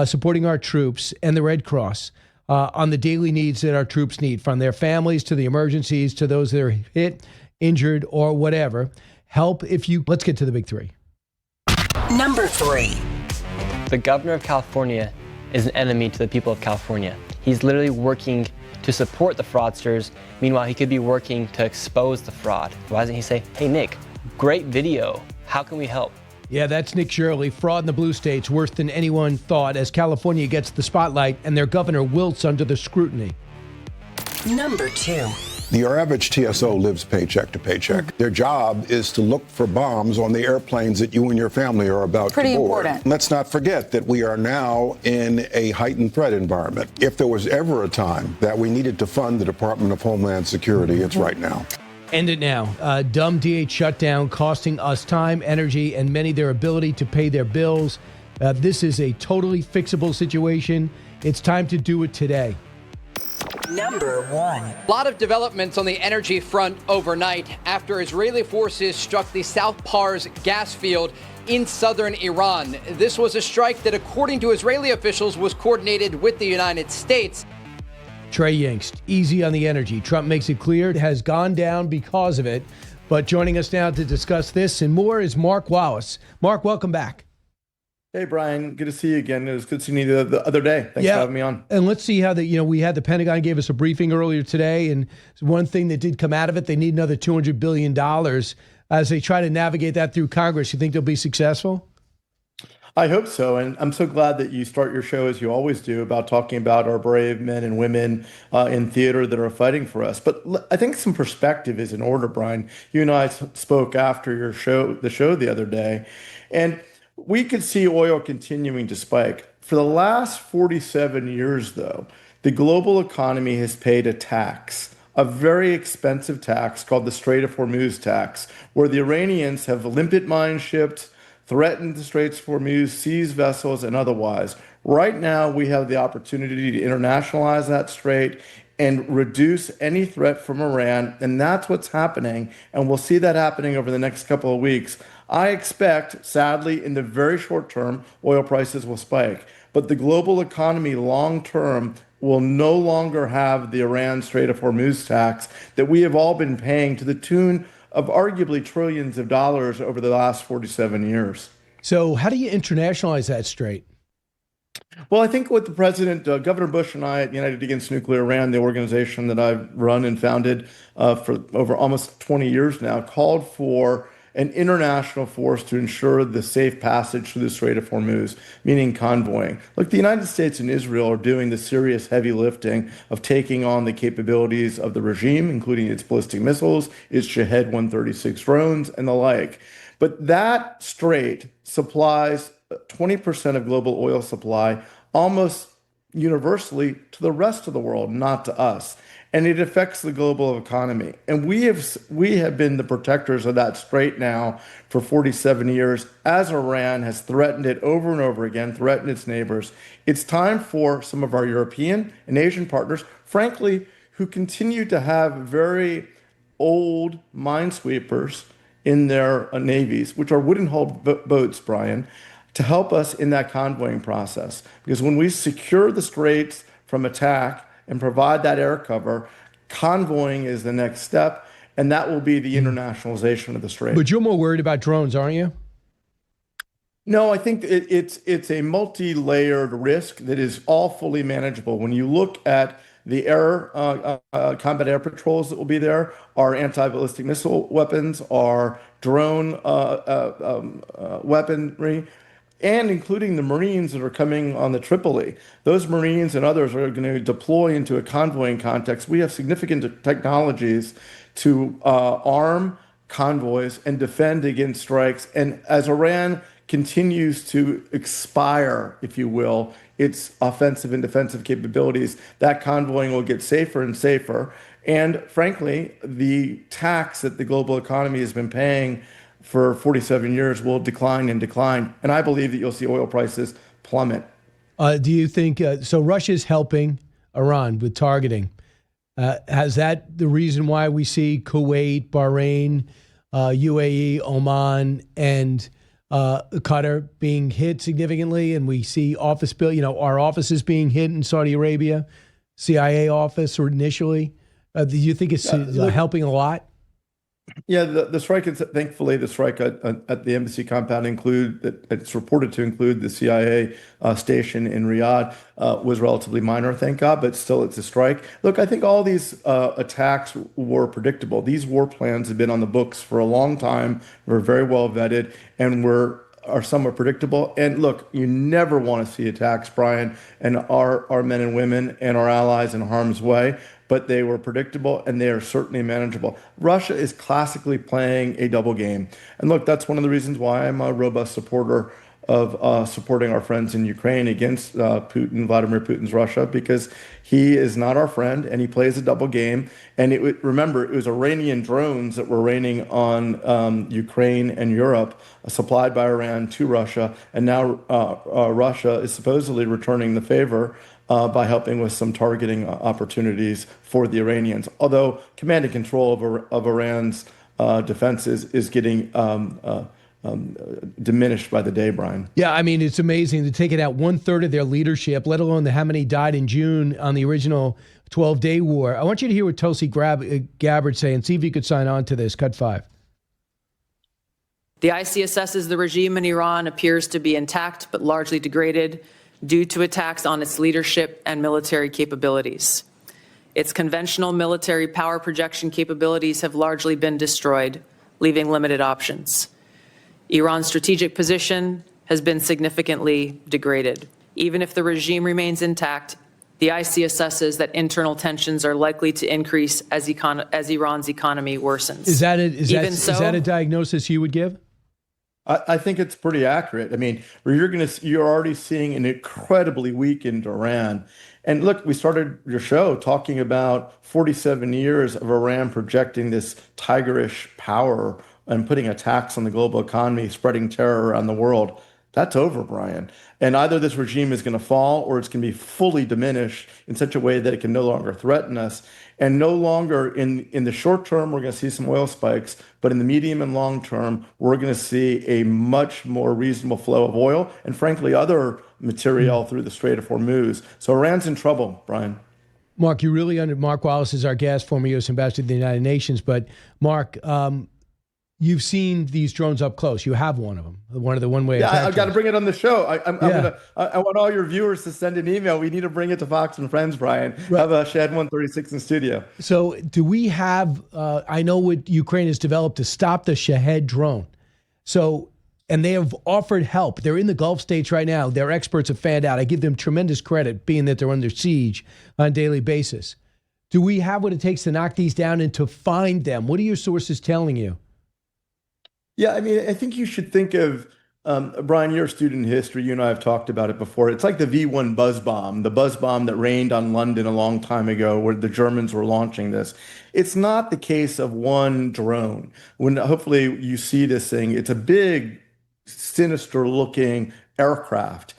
[SPEAKER 1] supporting our troops and the Red Cross on the daily needs that our troops need, from their families to the emergencies to those that are hit, injured, or whatever. Help if you... Let's get to the big three.
[SPEAKER 5] Number 3. The governor of California is an enemy to the people of California. He's literally working to support the fraudsters. Meanwhile, he could be working to expose the fraud. Why doesn't he say, hey, Nick, great video. How can we help?
[SPEAKER 1] Yeah, that's Nick Shirley. Fraud in the blue states worse than anyone thought as California gets the spotlight and their governor wilts under the scrutiny.
[SPEAKER 5] Number 2.
[SPEAKER 9] The average TSO lives paycheck to paycheck. Their job is to look for bombs on the airplanes that you and your family are about to board.
[SPEAKER 10] Important.
[SPEAKER 9] Let's not forget that we are now in a heightened threat environment. If there was ever a time that we needed to fund the Department of Homeland Security, it's right now.
[SPEAKER 1] End it now. Dumb DH shutdown costing us time, energy, and many their ability to pay their bills. This is a totally fixable situation. It's time to do it today.
[SPEAKER 5] Number 1.
[SPEAKER 24] A lot of developments on the energy front overnight after Israeli forces struck the South Pars gas field in southern Iran. This was a strike that, according to Israeli officials, was coordinated with the United States.
[SPEAKER 1] Trey Yingst, easy on the energy. Trump makes it clear it has gone down because of it. But joining us now to discuss this and more is Marc Wallace. Marc, welcome back.
[SPEAKER 25] Hey, Bryan, good to see you again. It was good seeing you the other day. Thanks for having me on.
[SPEAKER 1] And let's see how we had the Pentagon gave us a briefing earlier today. And one thing that did come out of it, they need another $200 billion as they try to navigate that through Congress. You think they'll be successful?
[SPEAKER 25] I hope so. And I'm so glad that you start your show, as you always do, about talking about our brave men and women in theater that are fighting for us. But I think some perspective is in order, Bryan. You and I spoke after your show, the other day, and we could see oil continuing to spike. For the last 47 years, though, the global economy has paid a tax, a very expensive tax called the Strait of Hormuz tax, where the Iranians have limpet mine shipped, threatened the Straits of Hormuz, seized vessels, and otherwise. Right now, we have the opportunity to internationalize that strait and reduce any threat from Iran, and that's what's happening, and we'll see that happening over the next couple of weeks. I expect, sadly, in the very short term, oil prices will spike. But the global economy long term will no longer have the Iran Strait of Hormuz tax that we have all been paying to the tune of arguably trillions of dollars over the last 47 years.
[SPEAKER 1] So how do you internationalize that strait?
[SPEAKER 25] Well, I think what the president, Governor Bush and I at United Against Nuclear Iran, the organization that I've run and founded for over almost 20 years now, called for an international force to ensure the safe passage through the Strait of Hormuz, meaning convoying. Look, the United States and Israel are doing the serious heavy lifting of taking on the capabilities of the regime, including its ballistic missiles, its Shahed 136 drones, and the like. But that strait supplies 20% of global oil supply almost universally to the rest of the world, not to us. And it affects the global economy. And we have been the protectors of that strait now for 47 years, as Iran has threatened it over and over again, threatened its neighbors. It's time for some of our European and Asian partners, frankly, who continue to have very old minesweepers in their navies, which are wooden-hulled boats, Bryan, to help us in that convoying process. Because when we secure the straits from attack and provide that air cover, convoying is the next step, and that will be the internationalization of the strait.
[SPEAKER 1] But you're more worried about drones, aren't you?
[SPEAKER 25] No, I think it's a multi-layered risk that is all fully manageable. When you look at the air combat air patrols that will be there, our anti-ballistic missile weapons, our drone weaponry, and including the Marines that are coming on the Tripoli. Those Marines and others are going to deploy into a convoying context. We have significant technologies to arm convoys and defend against strikes. And as Iran continues to expire, if you will, its offensive and defensive capabilities, that convoying will get safer and safer. And frankly, the tax that the global economy has been paying for 47 years will decline and decline. And I believe that you'll see oil prices plummet.
[SPEAKER 1] Do you think, so Russia's helping Iran with targeting. Has that the reason why we see Kuwait, Bahrain, UAE, Oman, and Qatar being hit significantly, and we see our offices being hit in Saudi Arabia, CIA office or initially? Do you think it's helping a lot?
[SPEAKER 25] Yeah, the strike, thankfully, the strike at the embassy compound it's reported to include the CIA station in Riyadh, was relatively minor, thank God, but still it's a strike. Look, I think all these attacks were predictable. These war plans have been on the books for a long time, were very well vetted, and are somewhat predictable. And look, you never want to see attacks, Bryan, and our men and women and our allies in harm's way, but they were predictable and they are certainly manageable. Russia is classically playing a double game. And look, that's one of the reasons why I'm a robust supporter of supporting our friends in Ukraine against Vladimir Putin's Russia, because he is not our friend and he plays a double game. And remember, it was Iranian drones that were raining on Ukraine and Europe, supplied by Iran to Russia. And now Russia is supposedly returning the favor by helping with some targeting opportunities for the Iranians. Although command and control of Iran's defenses is getting diminished by the day, Bryan.
[SPEAKER 1] Yeah, I mean, it's amazing. They're taking out 1/3 of their leadership, let alone how many died in June on the original 12-day war. I want you to hear what Tulsi Gabbard say and see if you could sign on to this. Cut 5.
[SPEAKER 16] The ICSS's the regime in Iran appears to be intact but largely degraded due to attacks on its leadership and military capabilities. Its conventional military power projection capabilities have largely been destroyed, leaving limited options. Iran's strategic position has been significantly degraded. Even if the regime remains intact, the ICSS that internal tensions are likely to increase as Iran's economy worsens.
[SPEAKER 1] Is that a diagnosis you would give?
[SPEAKER 25] I think it's pretty accurate. I mean, you're already seeing an incredibly weakened Iran. And look, we started your show talking about 47 years of Iran projecting this tigerish power and putting a tax on the global economy, spreading terror around the world. That's over, Bryan. And either this regime is going to fall or it's going to be fully diminished in such a way that it can no longer threaten us. And no longer in the short term, we're going to see some oil spikes, but in the medium and long term, we're going to see a much more reasonable flow of oil and frankly, other material through the Strait of Hormuz. So Iran's in trouble, Bryan.
[SPEAKER 1] Marc, Marc Wallace is our guest, former U.S. ambassador to the United Nations. But Marc, you've seen these drones up close. You have one of them, one of the one-way attack
[SPEAKER 25] I've got to
[SPEAKER 1] drones.
[SPEAKER 25] bring it on the show. I want all your viewers to send an email. We need to bring it to Fox and Friends, Bryan. Right. Have a Shed 136 in studio.
[SPEAKER 1] So do we have, I know what Ukraine has developed to stop the Shahed drone. So, and they have offered help. They're in the Gulf states right now. Their experts have fanned out. I give them tremendous credit, being that they're under siege on a daily basis. Do we have what it takes to knock these down and to find them? What are your sources telling you?
[SPEAKER 25] Yeah, I mean, I think you should think of, Bryan, you're a student in history. You and I have talked about it before. It's like the V1 buzz bomb, the buzz bomb that rained on London a long time ago where the Germans were launching this. It's not the case of one drone. When hopefully you see this thing, it's a big, sinister looking aircraft.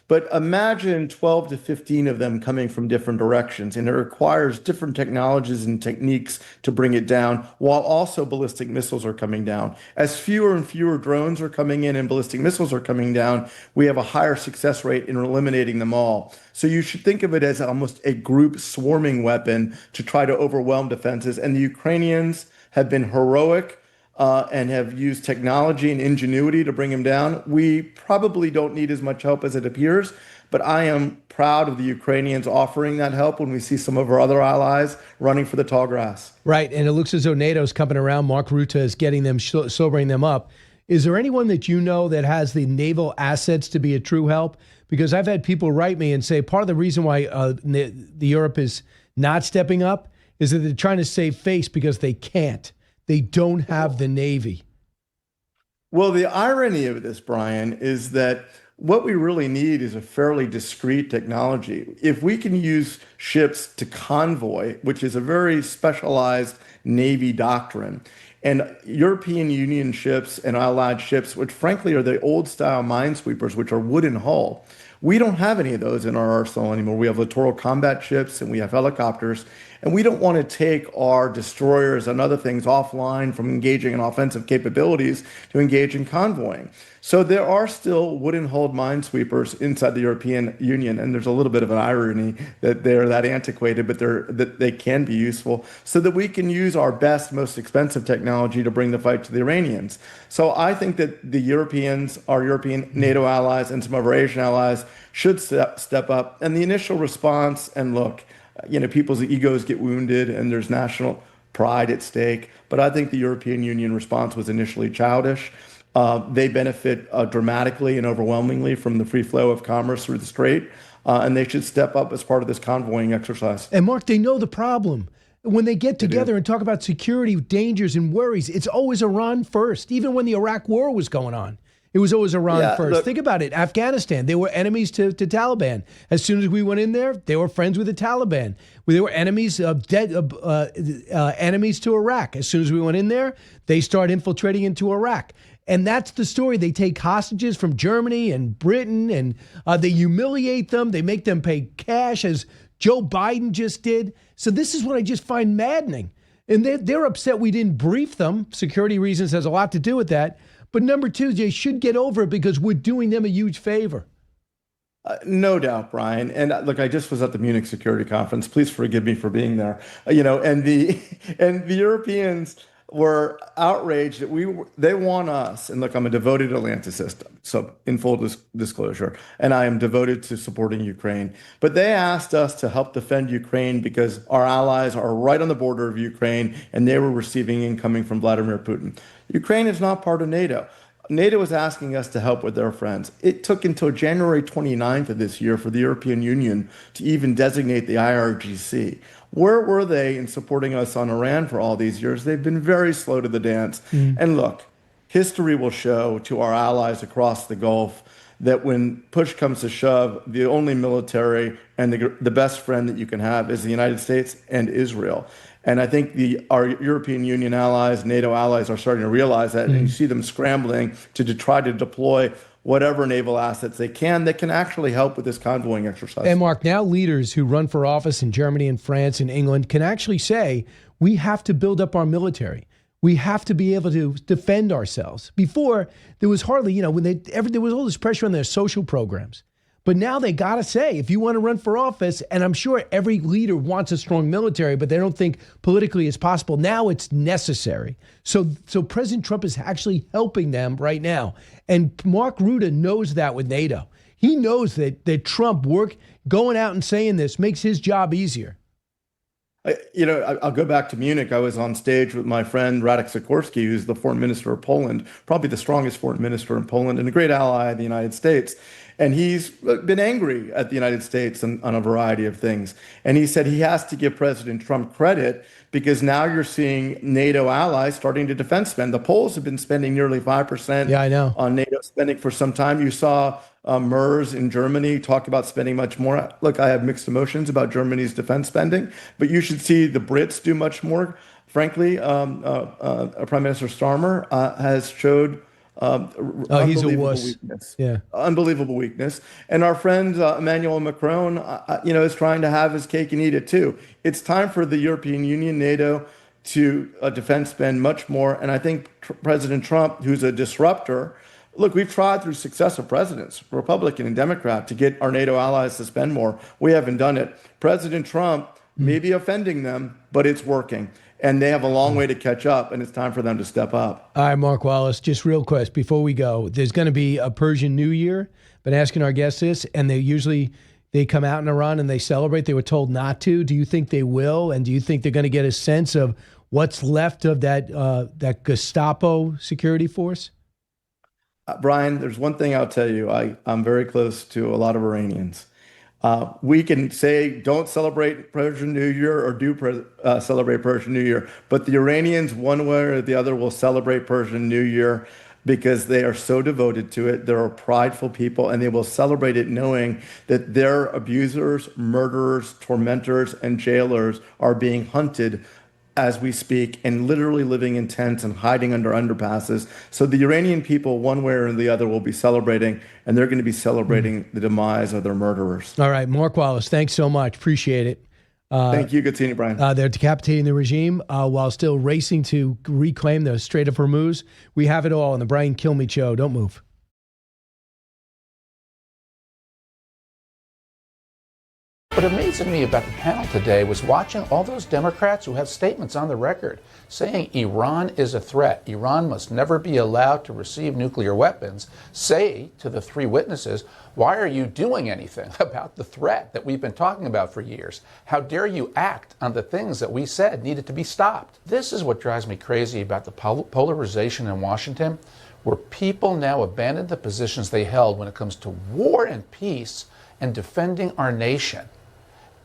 [SPEAKER 25] But imagine 12 to 15 of them coming from different directions, and it requires different technologies and techniques to bring it down, while also ballistic missiles are coming down. As fewer and fewer drones are coming in and ballistic missiles are coming down, we have a higher success rate in eliminating them all. So you should think of it as almost a group swarming weapon to try to overwhelm defenses. And the Ukrainians have been heroic and have used technology and ingenuity to bring him down. We probably don't need as much help as it appears, but I am proud of the Ukrainians offering that help when we see some of our other allies running for the tall grass.
[SPEAKER 1] Right, and it looks as though NATO's coming around. Mark Rutte is getting them, sobering them up. Is there anyone that you know that has the naval assets to be a true help? Because I've had people write me and say part of the reason why the Europe is not stepping up is that they're trying to save face because they can't. They don't have the Navy.
[SPEAKER 25] Well, the irony of this, Bryan, is that what we really need is a fairly discrete technology. If we can use ships to convoy, which is a very specialized Navy doctrine, and European Union ships and allied ships, which frankly are the old style minesweepers, which are wooden hull, we don't have any of those in our arsenal anymore. We have littoral combat ships and we have helicopters, and we don't want to take our destroyers and other things offline from engaging in offensive capabilities to engage in convoying. So there are still wooden-hulled minesweepers inside the European Union, and there's a little bit of an irony that they're that antiquated, but that they can be useful so that we can use our best, most expensive technology to bring the fight to the Iranians. So I think that the Europeans, our European NATO allies, and some of our Asian allies should step up. And the initial response, and look, people's egos get wounded and there's national pride at stake. But I think the European Union response was initially childish. They benefit dramatically and overwhelmingly from the free flow of commerce through the Strait, and they should step up as part of this convoying exercise.
[SPEAKER 1] And Mark, they know the problem. When they get together and talk about security dangers and worries, it's always Iran first. Even when the Iraq War was going on, it was always Iran first. Look, think about it. Afghanistan, they were enemies to Taliban. As soon as we went in there, they were friends with the Taliban. They were enemies enemies to Iraq. As soon as we went in there, they start infiltrating into Iraq. And that's the story. They take hostages from Germany and Britain, and they humiliate them. They make them pay cash, as Joe Biden just did. So this is what I just find maddening. And they're upset we didn't brief them. Security reasons has a lot to do with that. But number two, they should get over it because we're doing them a huge favor.
[SPEAKER 25] No doubt, Bryan. And look, I just was at the Munich Security Conference. Please forgive me for being there. And the Europeans were outraged that they want us. And look, I'm a devoted Atlanticist, so in full disclosure, and I am devoted to supporting Ukraine. But they asked us to help defend Ukraine because our allies are right on the border of Ukraine, and they were receiving incoming from Vladimir Putin. Ukraine is not part of NATO. NATO is asking us to help with their friends. It took until January 29th of this year for the European Union to even designate the IRGC. Where were they in supporting us on Iran for all these years? They've been very slow to the dance. And look, history will show to our allies across the Gulf that when push comes to shove, the only military and the best friend that you can have is the United States and Israel. And I think our European Union allies, NATO allies are starting to realize that, and you see them scrambling to try to deploy whatever naval assets they can that can actually help with this convoying exercise.
[SPEAKER 1] And Mark, now leaders who run for office in Germany and France and England can actually say, we have to build up our military. We have to be able to defend ourselves. Before, there was hardly, there was all this pressure on their social programs. But now they got to say, if you want to run for office, and I'm sure every leader wants a strong military, but they don't think politically it's possible. Now it's necessary. So President Trump is actually helping them right now. And Mark Rutte knows that with NATO. He knows that Trump going out and saying this makes his job easier.
[SPEAKER 25] I'll go back to Munich. I was on stage with my friend Radek Sikorski, who's the foreign minister of Poland, probably the strongest foreign minister in Poland and a great ally of the United States. And he's been angry at the United States on a variety of things. And he said he has to give President Trump credit because now you're seeing NATO allies starting to defense spend. The Poles have been spending nearly 5% on NATO spending for some time. You saw MERS in Germany talk about spending much more. Look, I have mixed emotions about Germany's defense spending, but you should see the Brits do much more. Frankly, Prime Minister Starmer has showed
[SPEAKER 1] he's a wuss.
[SPEAKER 25] Weakness. Yeah, unbelievable weakness. And our friend Emmanuel Macron, is trying to have his cake and eat it too. It's time for the European Union, NATO, to defense spend much more. And I think President Trump, who's a disruptor, look, we've tried through successive presidents, Republican and Democrat, to get our NATO allies to spend more. We haven't done it. President Trump may be offending them, but it's working. and they have a long way to catch up, and it's time for them to step up.
[SPEAKER 1] All right, Marc Wallace, just real quick before we go, there's going to be a Persian New Year. Been asking our guests this, and they come out in Iran and they celebrate. They were told not to. Do you think they will? And do you think they're going to get a sense of what's left of that Gestapo security force?
[SPEAKER 25] Bryan, there's one thing I'll tell you. I'm very close to a lot of Iranians. We can say don't celebrate Persian New Year or do celebrate Persian New Year, but the Iranians, one way or the other, will celebrate Persian New Year because they are so devoted to it. They're a prideful people, and they will celebrate it knowing that their abusers, murderers, tormentors, and jailers are being hunted as we speak and literally living in tents and hiding under underpasses. So the Iranian people, one way or the other, will be celebrating, and they're going to be celebrating the demise of their murderers.
[SPEAKER 1] All right, Marc Wallace, thanks so much. Appreciate it.
[SPEAKER 25] Thank you. Good seeing you, Bryan.
[SPEAKER 1] They're decapitating the regime while still racing to reclaim the Strait of Hormuz. We have it all on the Bryan Kilmeade Show. Don't move.
[SPEAKER 7] What amazed me about the panel today was watching all those Democrats who have statements on the record saying Iran is a threat. Iran must never be allowed to receive nuclear weapons. Say to the three witnesses, why are you doing anything about the threat that we've been talking about for years? How dare you act on the things that we said needed to be stopped? This is what drives me crazy about the polarization in Washington, where people now abandon the positions they held when it comes to war and peace and defending our nation.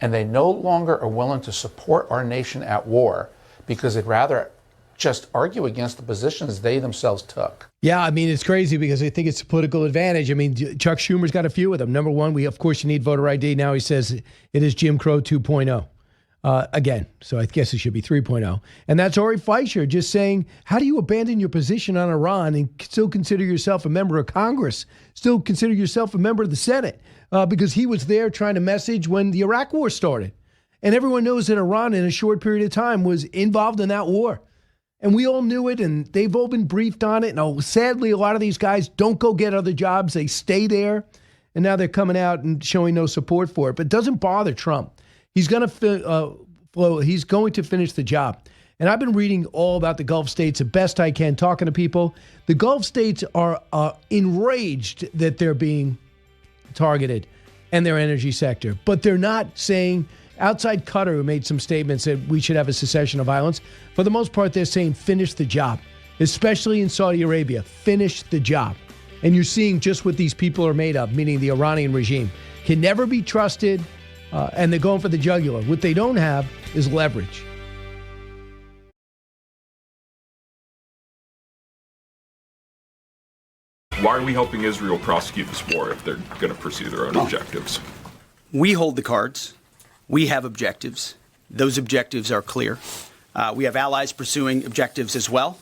[SPEAKER 7] And they no longer are willing to support our nation at war because they'd rather just argue against the positions they themselves took.
[SPEAKER 1] Yeah, I mean, it's crazy because I think it's a political advantage. I mean, Chuck Schumer's got a few of them. Number one, you need voter ID. Now he says it is Jim Crow 2.0. Again, so I guess it should be 3.0. And that's Ari Fleischer just saying, how do you abandon your position on Iran and still consider yourself a member of Congress, still consider yourself a member of the Senate? Because he was there trying to message when the Iraq war started. And everyone knows that Iran in a short period of time was involved in that war. And we all knew it, and they've all been briefed on it. And sadly, a lot of these guys don't go get other jobs. They stay there. And now they're coming out and showing no support for it. But it doesn't bother Trump. He's going to finish the job. And I've been reading all about the Gulf states the best I can, talking to people. The Gulf states are enraged that they're being targeted and their energy sector. But they're not saying, outside Qatar, who made some statements that we should have a cessation of violence, for the most part, they're saying finish the job, especially in Saudi Arabia, finish the job. And you're seeing just what these people are made of, meaning the Iranian regime can never be trusted, and they're going for the jugular. What they don't have is leverage.
[SPEAKER 8] Why are we helping Israel prosecute this war if they're going to pursue their own objectives?
[SPEAKER 10] We hold the cards. We have objectives. Those objectives are clear. We have allies pursuing objectives as well.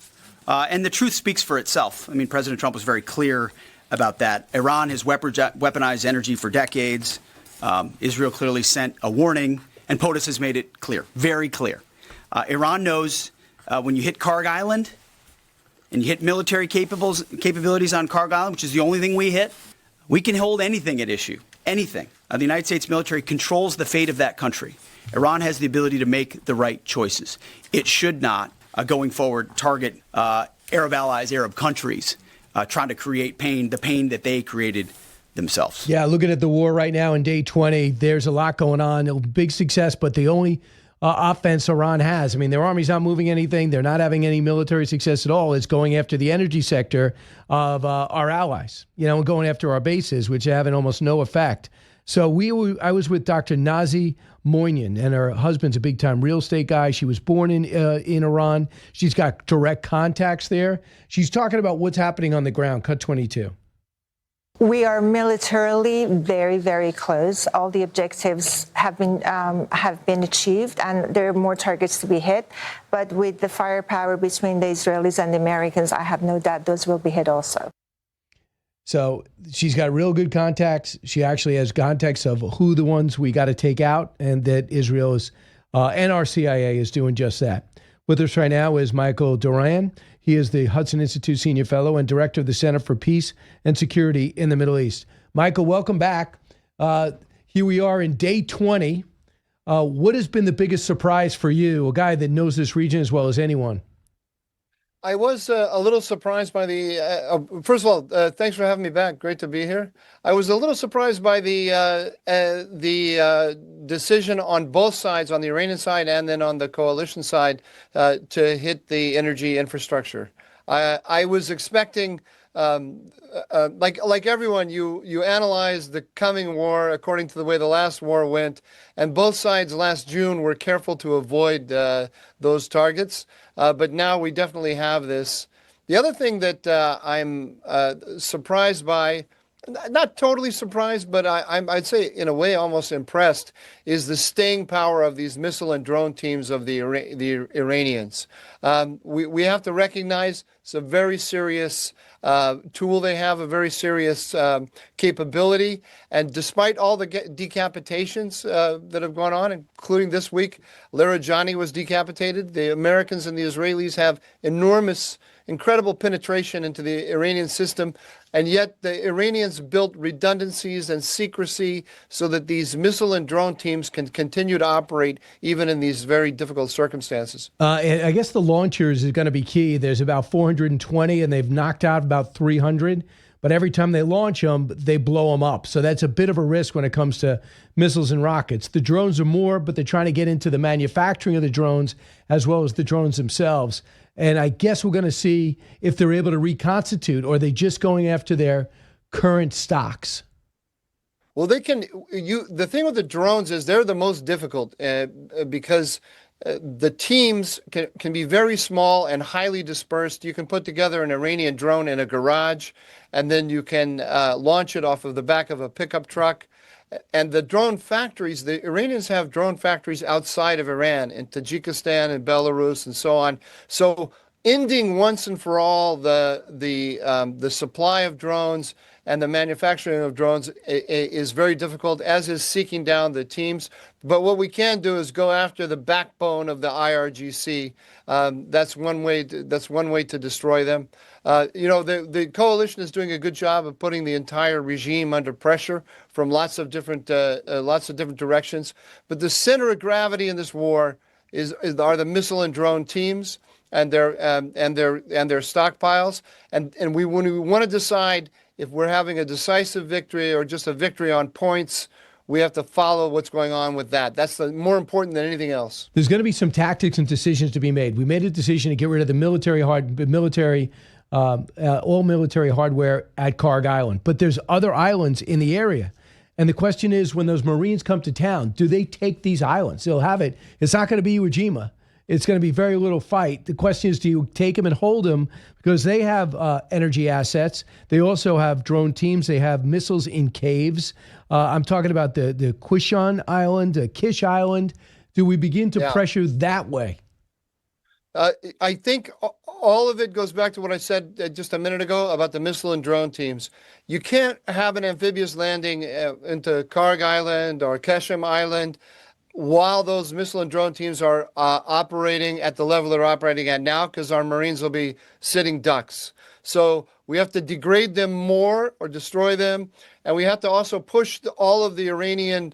[SPEAKER 10] And the truth speaks for itself. I mean, President Trump was very clear about that. Iran has weaponized energy for decades. Israel clearly sent a warning, and POTUS has made it clear, very clear. Iran knows when you hit Karg Island and you hit military capabilities on Karg Island, which is the only thing we hit, we can hold anything at issue, anything. The United States military controls the fate of that country. Iran has the ability to make the right choices. It should not, going forward, target Arab allies, Arab countries, trying to create pain, the pain that they created themselves.
[SPEAKER 1] Yeah, looking at the war right now in day 20, there's a lot going on. A big success, but the only offense Iran has, I mean, their army's not moving anything. They're not having any military success at all. It's going after the energy sector of our allies, going after our bases, which are having almost no effect. So I was with Dr. Nazi Moynihan, and her husband's a big-time real estate guy. She was born in Iran. She's got direct contacts there. She's talking about what's happening on the ground. Cut 22.
[SPEAKER 11] We are militarily very, very close. All the objectives have been achieved, and there are more targets to be hit. But with the firepower between the Israelis and the Americans, I have no doubt those will be hit also.
[SPEAKER 1] So she's got real good contacts. She actually has contacts of who the ones we got to take out, and that Israel is, and our CIA is doing just that. With us right now is Michael Doran. He is the Hudson Institute Senior Fellow and Director of the Center for Peace and Security in the Middle East. Michael, welcome back. Here we are in day 20 What has been the biggest surprise for you, a guy that knows this region as well as anyone?
[SPEAKER 12] I was a little surprised by the. First of all, thanks for having me back. Great to be here. I was a little surprised by the decision on both sides, on the Iranian side and then on the coalition side, to hit the energy infrastructure. I was expecting, like everyone, you analyze the coming war according to the way the last war went, and both sides last June were careful to avoid those targets. But now we definitely have this. The other thing that I'm surprised by, not totally surprised, but I'd say in a way almost impressed, is the staying power of these missile and drone teams of the Iranians. We have to recognize it's a very serious tool they have, a very serious capability. And despite all the decapitations that have gone on, including this week, Larijani was decapitated. The Americans and the Israelis have incredible penetration into the Iranian system. And yet the Iranians built redundancies and secrecy so that these missile and drone teams can continue to operate even in these very difficult circumstances.
[SPEAKER 1] And I guess the launchers is going to be key. There's about 420 and they've knocked out about 300. But every time they launch them, they blow them up. So that's a bit of a risk when it comes to missiles and rockets. The drones are more, but they're trying to get into the manufacturing of the drones as well as the drones themselves. And I guess we're going to see if they're able to reconstitute, or are they just going after their current stocks?
[SPEAKER 12] Well, they can. The thing with the drones is they're the most difficult because the teams can be very small and highly dispersed. You can put together an Iranian drone in a garage, and then you can launch it off of the back of a pickup truck. And the drone factories, the Iranians have drone factories outside of Iran, in Tajikistan and Belarus and so on. So ending once and for all the supply of drones and the manufacturing of drones is very difficult, as is seeking down the teams. But what we can do is go after the backbone of the IRGC. That's one way to destroy them. The coalition is doing a good job of putting the entire regime under pressure from lots of different directions. But the center of gravity in this war are the missile and drone teams and their stockpiles. And when we want to decide if we're having a decisive victory or just a victory on points, we have to follow what's going on with that. That's more important than anything else.
[SPEAKER 1] There's going to be some tactics and decisions to be made. We made a decision to get rid of the all military hardware at Karg Island, but there's other islands in the area. And the question is, when those Marines come to town, do they take these islands? They'll have it. It's not going to be Iwo Jima. It's going to be very little fight. The question is, do you take them and hold them? Because they have energy assets. They also have drone teams. They have missiles in caves. I'm talking about the Quishon Island, Kish Island. Do we begin to pressure that way?
[SPEAKER 12] I think all of it goes back to what I said just a minute ago about the missile and drone teams. You can't have an amphibious landing into Karg Island or Keshem Island while those missile and drone teams are operating at the level they're operating at now, because our Marines will be sitting ducks. So we have to degrade them more or destroy them. And we have to also push all of the Iranian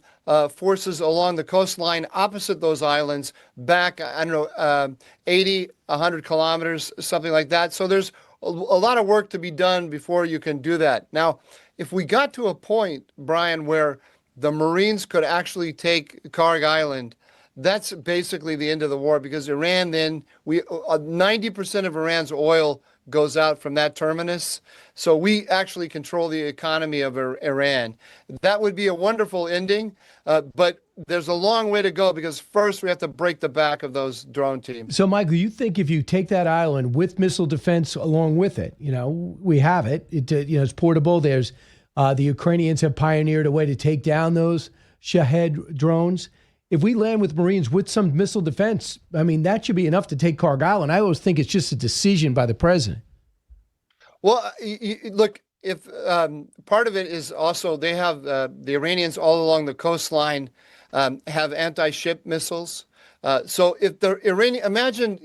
[SPEAKER 12] forces along the coastline opposite those islands back, 80, 100 kilometers, something like that. So there's a lot of work to be done before you can do that. Now, if we got to a point, Bryan, where the Marines could actually take Karg Island, that's basically the end of the war, because Iran then, 90% of Iran's oil goes out from that terminus. So we actually control the economy of Iran. That would be a wonderful ending, but there's a long way to go, because first we have to break the back of those drone teams.
[SPEAKER 1] So, Michael, you think if you take that island with missile defense along with it, we have it, it's portable. There's the Ukrainians have pioneered a way to take down those Shahed drones. If we land with Marines with some missile defense, I mean, that should be enough to take Karg Island. I always think it's just a decision by the president.
[SPEAKER 12] Well, look, if part of it is also they have the Iranians all along the coastline have anti-ship missiles. So if the Iranian, imagine,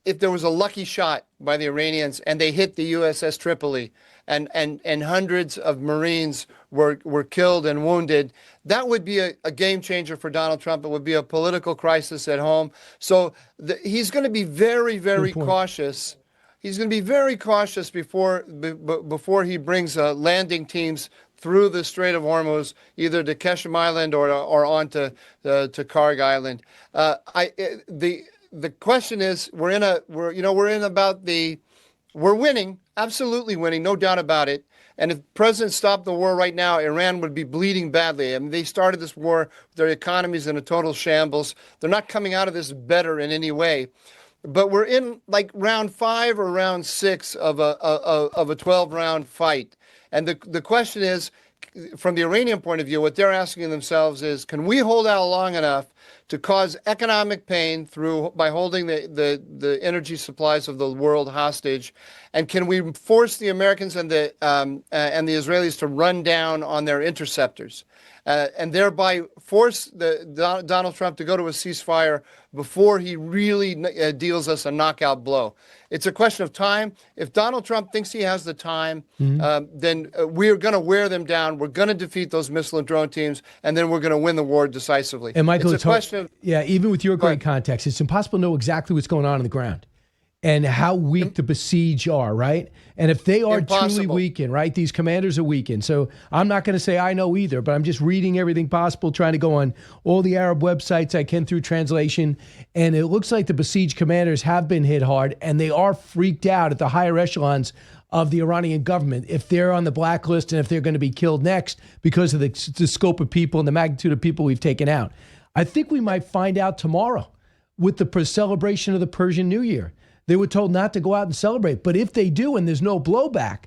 [SPEAKER 12] if there was a lucky shot by the Iranians and they hit the USS Tripoli and hundreds of Marines were killed and wounded, that would be a game changer for Donald Trump. It would be a political crisis at home. So he's going to be very, very cautious. He's going to be very cautious before he brings landing teams through the Strait of Hormuz, either to Keshem Island or onto to Karg Island. The question is, we're winning, absolutely winning, no doubt about it. And if the president stopped the war right now, Iran would be bleeding badly. I mean, they started this war, their economy's in a total shambles. They're not coming out of this better in any way. But we're in like round 5 or round 6 of a 12-round fight. And the question is, from the Iranian point of view, what they're asking themselves is, can we hold out long enough to cause economic pain by holding the energy supplies of the world hostage, and can we force the Americans and the Israelis to run down on their interceptors, and thereby force Donald Trump to go to a ceasefire before he really deals us a knockout blow? It's a question of time. If Donald Trump thinks he has the time, then we're going to wear them down. We're going to defeat those missile and drone teams, and then we're going to win the war decisively.
[SPEAKER 1] And Michael,
[SPEAKER 12] it's a question of,
[SPEAKER 1] even with your great context, it's impossible to know exactly what's going on the ground and how weak the besieged are, right? And if they are truly weakened, right, these commanders are weakened. So I'm not going to say I know either, but I'm just reading everything possible, trying to go on all the Arab websites I can through translation. And it looks like the besieged commanders have been hit hard, and they are freaked out at the higher echelons of the Iranian government if they're on the blacklist and if they're going to be killed next because of the scope of people and the magnitude of people we've taken out. I think we might find out tomorrow with the celebration of the Persian New Year. They were told not to go out and celebrate. But if they do and there's no blowback,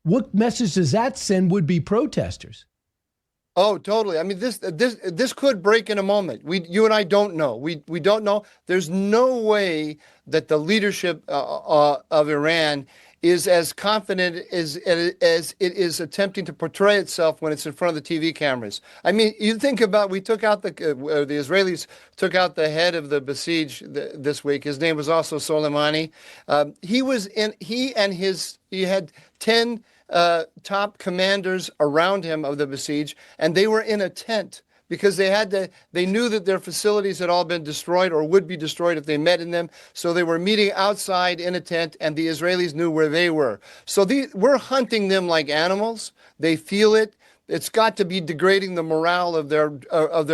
[SPEAKER 1] what message does that send would-be protesters?
[SPEAKER 12] Oh, totally. I mean, this could break in a moment. You and I don't know. We don't know. There's no way that the leadership of Iran is as confident as it is attempting to portray itself when it's in front of the TV cameras. I mean, you think about, the Israelis took out the head of the besieged this week. His name was also Soleimani. He had 10 top commanders around him of the besieged, and they were in a tent because they knew that their facilities had all been destroyed or would be destroyed if they met in them. So they were meeting outside in a tent, and the Israelis knew where they were. So we're hunting them like animals. They feel it. It's got to be degrading the morale of their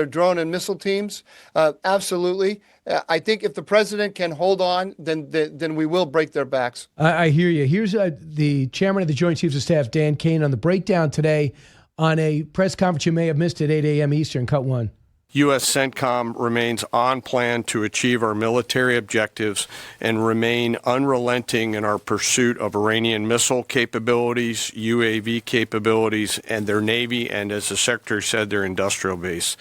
[SPEAKER 12] drone and missile teams. Absolutely. I think if the president can hold on, then we will break their backs.
[SPEAKER 1] I hear you. Here's the chairman of the Joint Chiefs of Staff, Dan Kane, on the breakdown today on a press conference you may have missed at 8 a.m. Eastern, cut 1.
[SPEAKER 2] U.S. CENTCOM remains on plan to achieve our military objectives and remain unrelenting in our pursuit of Iranian missile capabilities, UAV capabilities, and their Navy, and as the Secretary said, their industrial base.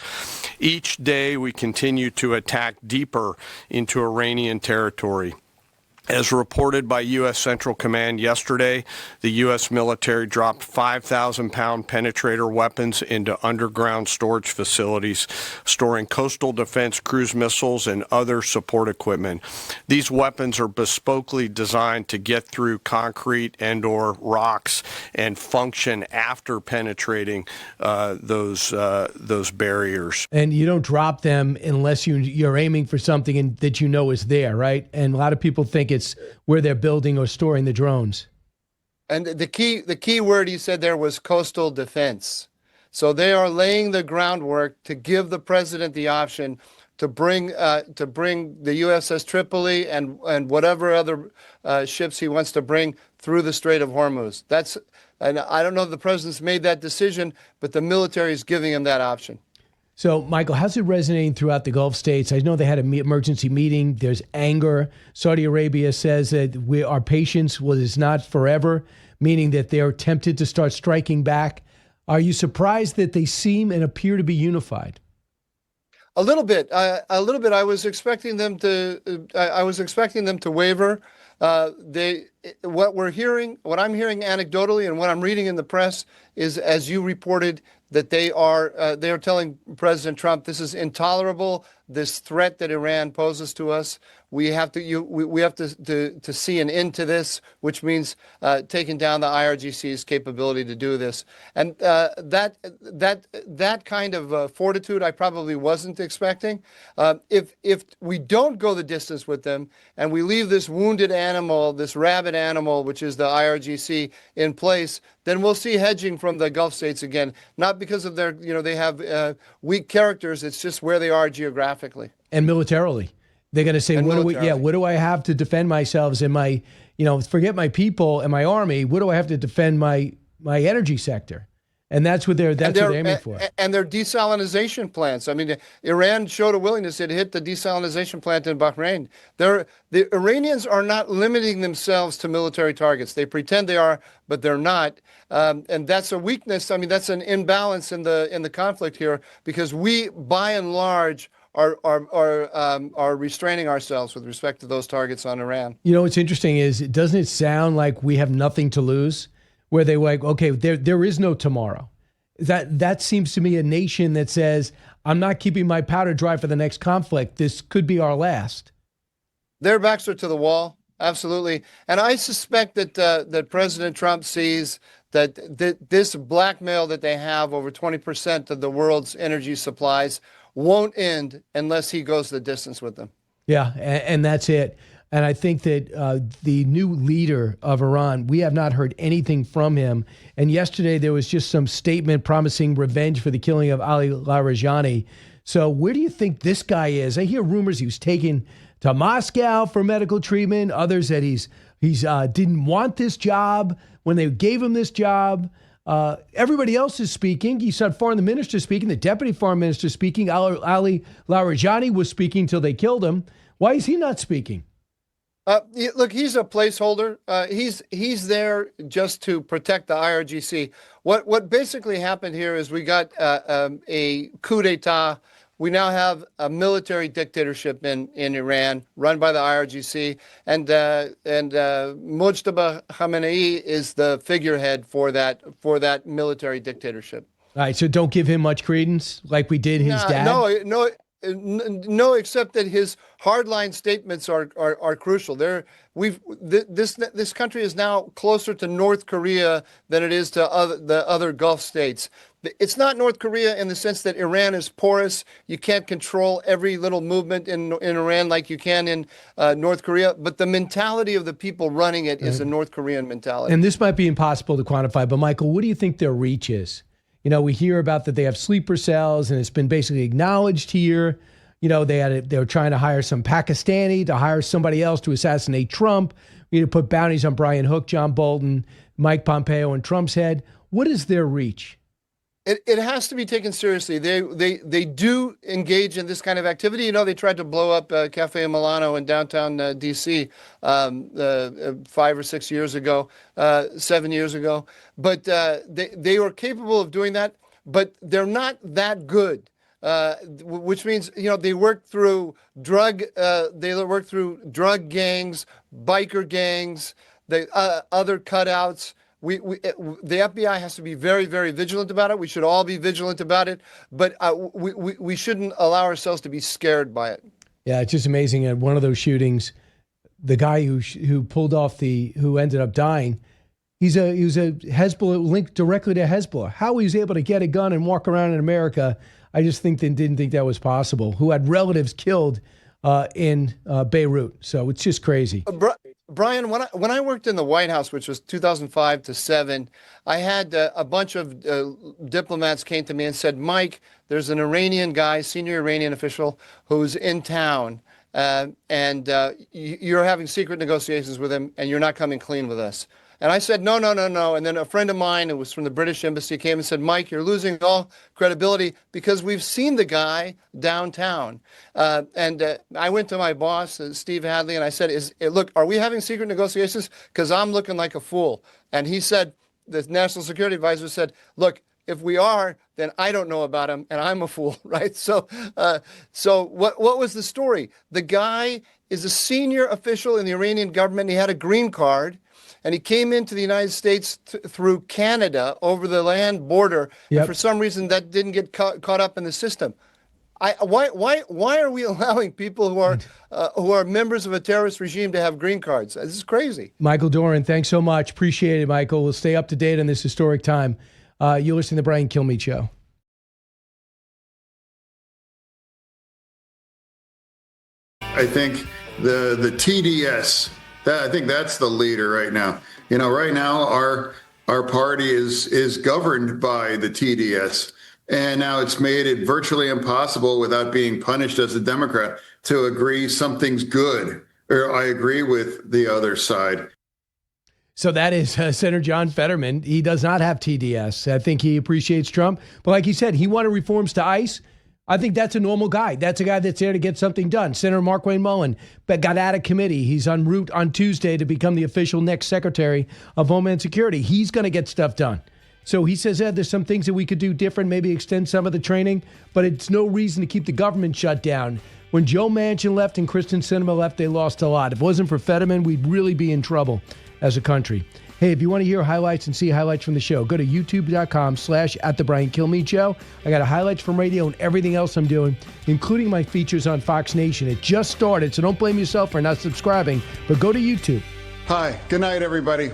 [SPEAKER 2] Each day we continue to attack deeper into Iranian territory. As reported by U.S. Central Command yesterday, the U.S. military dropped 5,000-pound penetrator weapons into underground storage facilities, storing coastal defense cruise missiles and other support equipment. These weapons are bespokely designed to get through concrete and/or rocks and function after penetrating those barriers.
[SPEAKER 1] And you don't drop them unless you're aiming for something that you know is there, right? And a lot of people think it's where they're building or storing the drones.
[SPEAKER 12] And the key word he said there was coastal defense. So they are laying the groundwork to give the president the option to bring the USS Tripoli and whatever other ships he wants to bring through the Strait of Hormuz. And I don't know if the president's made that decision, but the military is giving him that option.
[SPEAKER 1] So, Michael, how's it resonating throughout the Gulf states? I know they had an emergency meeting. There's anger. Saudi Arabia says that our patience is not forever, meaning that they're tempted to start striking back. Are you surprised that they seem and appear to be unified?
[SPEAKER 12] A little bit. I was expecting them to. I was expecting them to waver. What I'm hearing anecdotally and what I'm reading in the press is, as you reported, that they are telling President Trump this is intolerable. this threat that Iran poses to us. We have to see an end to this, which means taking down the IRGC's capability to do this. And that kind of fortitude I probably wasn't expecting. If we don't go the distance with them and we leave this wounded animal, this rabid animal, which is the IRGC, in place, then we'll see hedging from the Gulf states again. Not because of their, they have weak characters. It's just where they are geographically
[SPEAKER 1] and militarily. They're going to say, what do I have to defend myself and my, forget my people and my army. What do I have to defend my energy sector? And that's what they're aiming for.
[SPEAKER 12] And their desalinization plants. I mean, Iran showed a willingness to hit the desalinization plant in Bahrain. The Iranians are not limiting themselves to military targets. They pretend they are, but they're not. And that's a weakness. I mean, that's an imbalance in the conflict here, because we, by and large, are restraining ourselves with respect to those targets on Iran.
[SPEAKER 1] What's interesting is, doesn't it sound like we have nothing to lose? Where they were like, okay, there is no tomorrow. That seems to me a nation that says, I'm not keeping my powder dry for the next conflict. This could be our last.
[SPEAKER 12] Their backs are to the wall, absolutely. And I suspect that President Trump sees that this blackmail that they have over 20% of the world's energy supplies won't end unless he goes the distance with them.
[SPEAKER 1] Yeah, and that's it. And I think that the new leader of Iran, we have not heard anything from him. And yesterday there was just some statement promising revenge for the killing of Ali Larijani. So where do you think this guy is? I hear rumors he was taken to Moscow for medical treatment. Others that he's didn't want this job when they gave him this job. Everybody else is speaking. You saw foreign minister speaking, the deputy foreign minister speaking. Ali Larijani was speaking till they killed him. Why is he not speaking?
[SPEAKER 12] Look, he's a placeholder. He's there just to protect the IRGC. What basically happened here is we got a coup d'etat. We now have a military dictatorship in Iran run by the IRGC, and Mojtaba Khamenei is the figurehead for that military dictatorship.
[SPEAKER 1] All right, so don't give him much credence like we did his dad.
[SPEAKER 12] No, except that his hardline statements are crucial. This country is now closer to North Korea than it is to the other Gulf states. It's not North Korea in the sense that Iran is porous. You can't control every little movement in Iran like you can in North Korea. But the mentality of the people running it is a North Korean mentality.
[SPEAKER 1] And this might be impossible to quantify, but Michael, what do you think their reach is? We hear about that they have sleeper cells, and it's been basically acknowledged here. They were trying to hire some Pakistani to hire somebody else to assassinate Trump. We need to put bounties on Brian Hook, John Bolton, Mike Pompeo, and Trump's head. What is their reach?
[SPEAKER 12] It has to be taken seriously. They do engage in this kind of activity. They tried to blow up Cafe Milano in downtown D.C. 5 or 6 years ago, 7 years ago. But they were capable of doing that, but they're not that good. Which means they work through drug gangs, biker gangs, other cutouts. The FBI has to be very, very vigilant about it. We should all be vigilant about it, but we shouldn't allow ourselves to be scared by it.
[SPEAKER 1] Yeah, it's just amazing. At one of those shootings, the guy who pulled off who ended up dying, he was a Hezbollah linked directly to Hezbollah. How he was able to get a gun and walk around in America, I just didn't think that was possible. Who had relatives killed in Beirut. So it's just crazy.
[SPEAKER 12] Bryan, when I worked in the White House, which was 2005 to 7, I had a bunch of diplomats came to me and said, Mike, there's an Iranian guy, senior Iranian official, who's in town, and you're having secret negotiations with him, and you're not coming clean with us. And I said, no. And then a friend of mine who was from the British Embassy came and said, Mike, you're losing all credibility because we've seen the guy downtown. And I went to my boss, Steve Hadley, and I said, look, are we having secret negotiations? Because I'm looking like a fool. And he said, the national security advisor said, look, if we are, then I don't know about him, and I'm a fool, right? So what was the story? The guy is a senior official in the Iranian government. He had a green card. And he came into the United States through Canada over the land border. Yep. And for some reason, that didn't get caught up in the system. Why are we allowing people who are members of a terrorist regime to have green cards? This is crazy.
[SPEAKER 1] Michael Doran, thanks so much. Appreciate it, Michael. We'll stay up to date on this historic time. You're listening to the Bryan Kilmeade Show.
[SPEAKER 22] I think the TDS, I think that's the leader right now. Right now our party is governed by the TDS, and now it's made it virtually impossible without being punished as a Democrat to agree something's good, or I agree with the other side.
[SPEAKER 1] So that is Senator John Fetterman. He does not have TDS. I think he appreciates Trump. But like he said, he wanted reforms to ICE. I think that's a normal guy. That's a guy that's there to get something done. Senator Markwayne Mullin got out of committee. He's en route on Tuesday to become the official next Secretary of Homeland Security. He's going to get stuff done. So he says, there's some things that we could do different, maybe extend some of the training, but it's no reason to keep the government shut down. When Joe Manchin left and Kristen Sinema left, they lost a lot. If it wasn't for Fetterman, we'd really be in trouble as a country. Hey, if you want to hear highlights and see highlights from the show, go to youtube.com/@theBryanKilmeade I got highlights from radio and everything else I'm doing, including my features on Fox Nation. It just started, so don't blame yourself for not subscribing, but go to YouTube.
[SPEAKER 22] Hi, good night, everybody.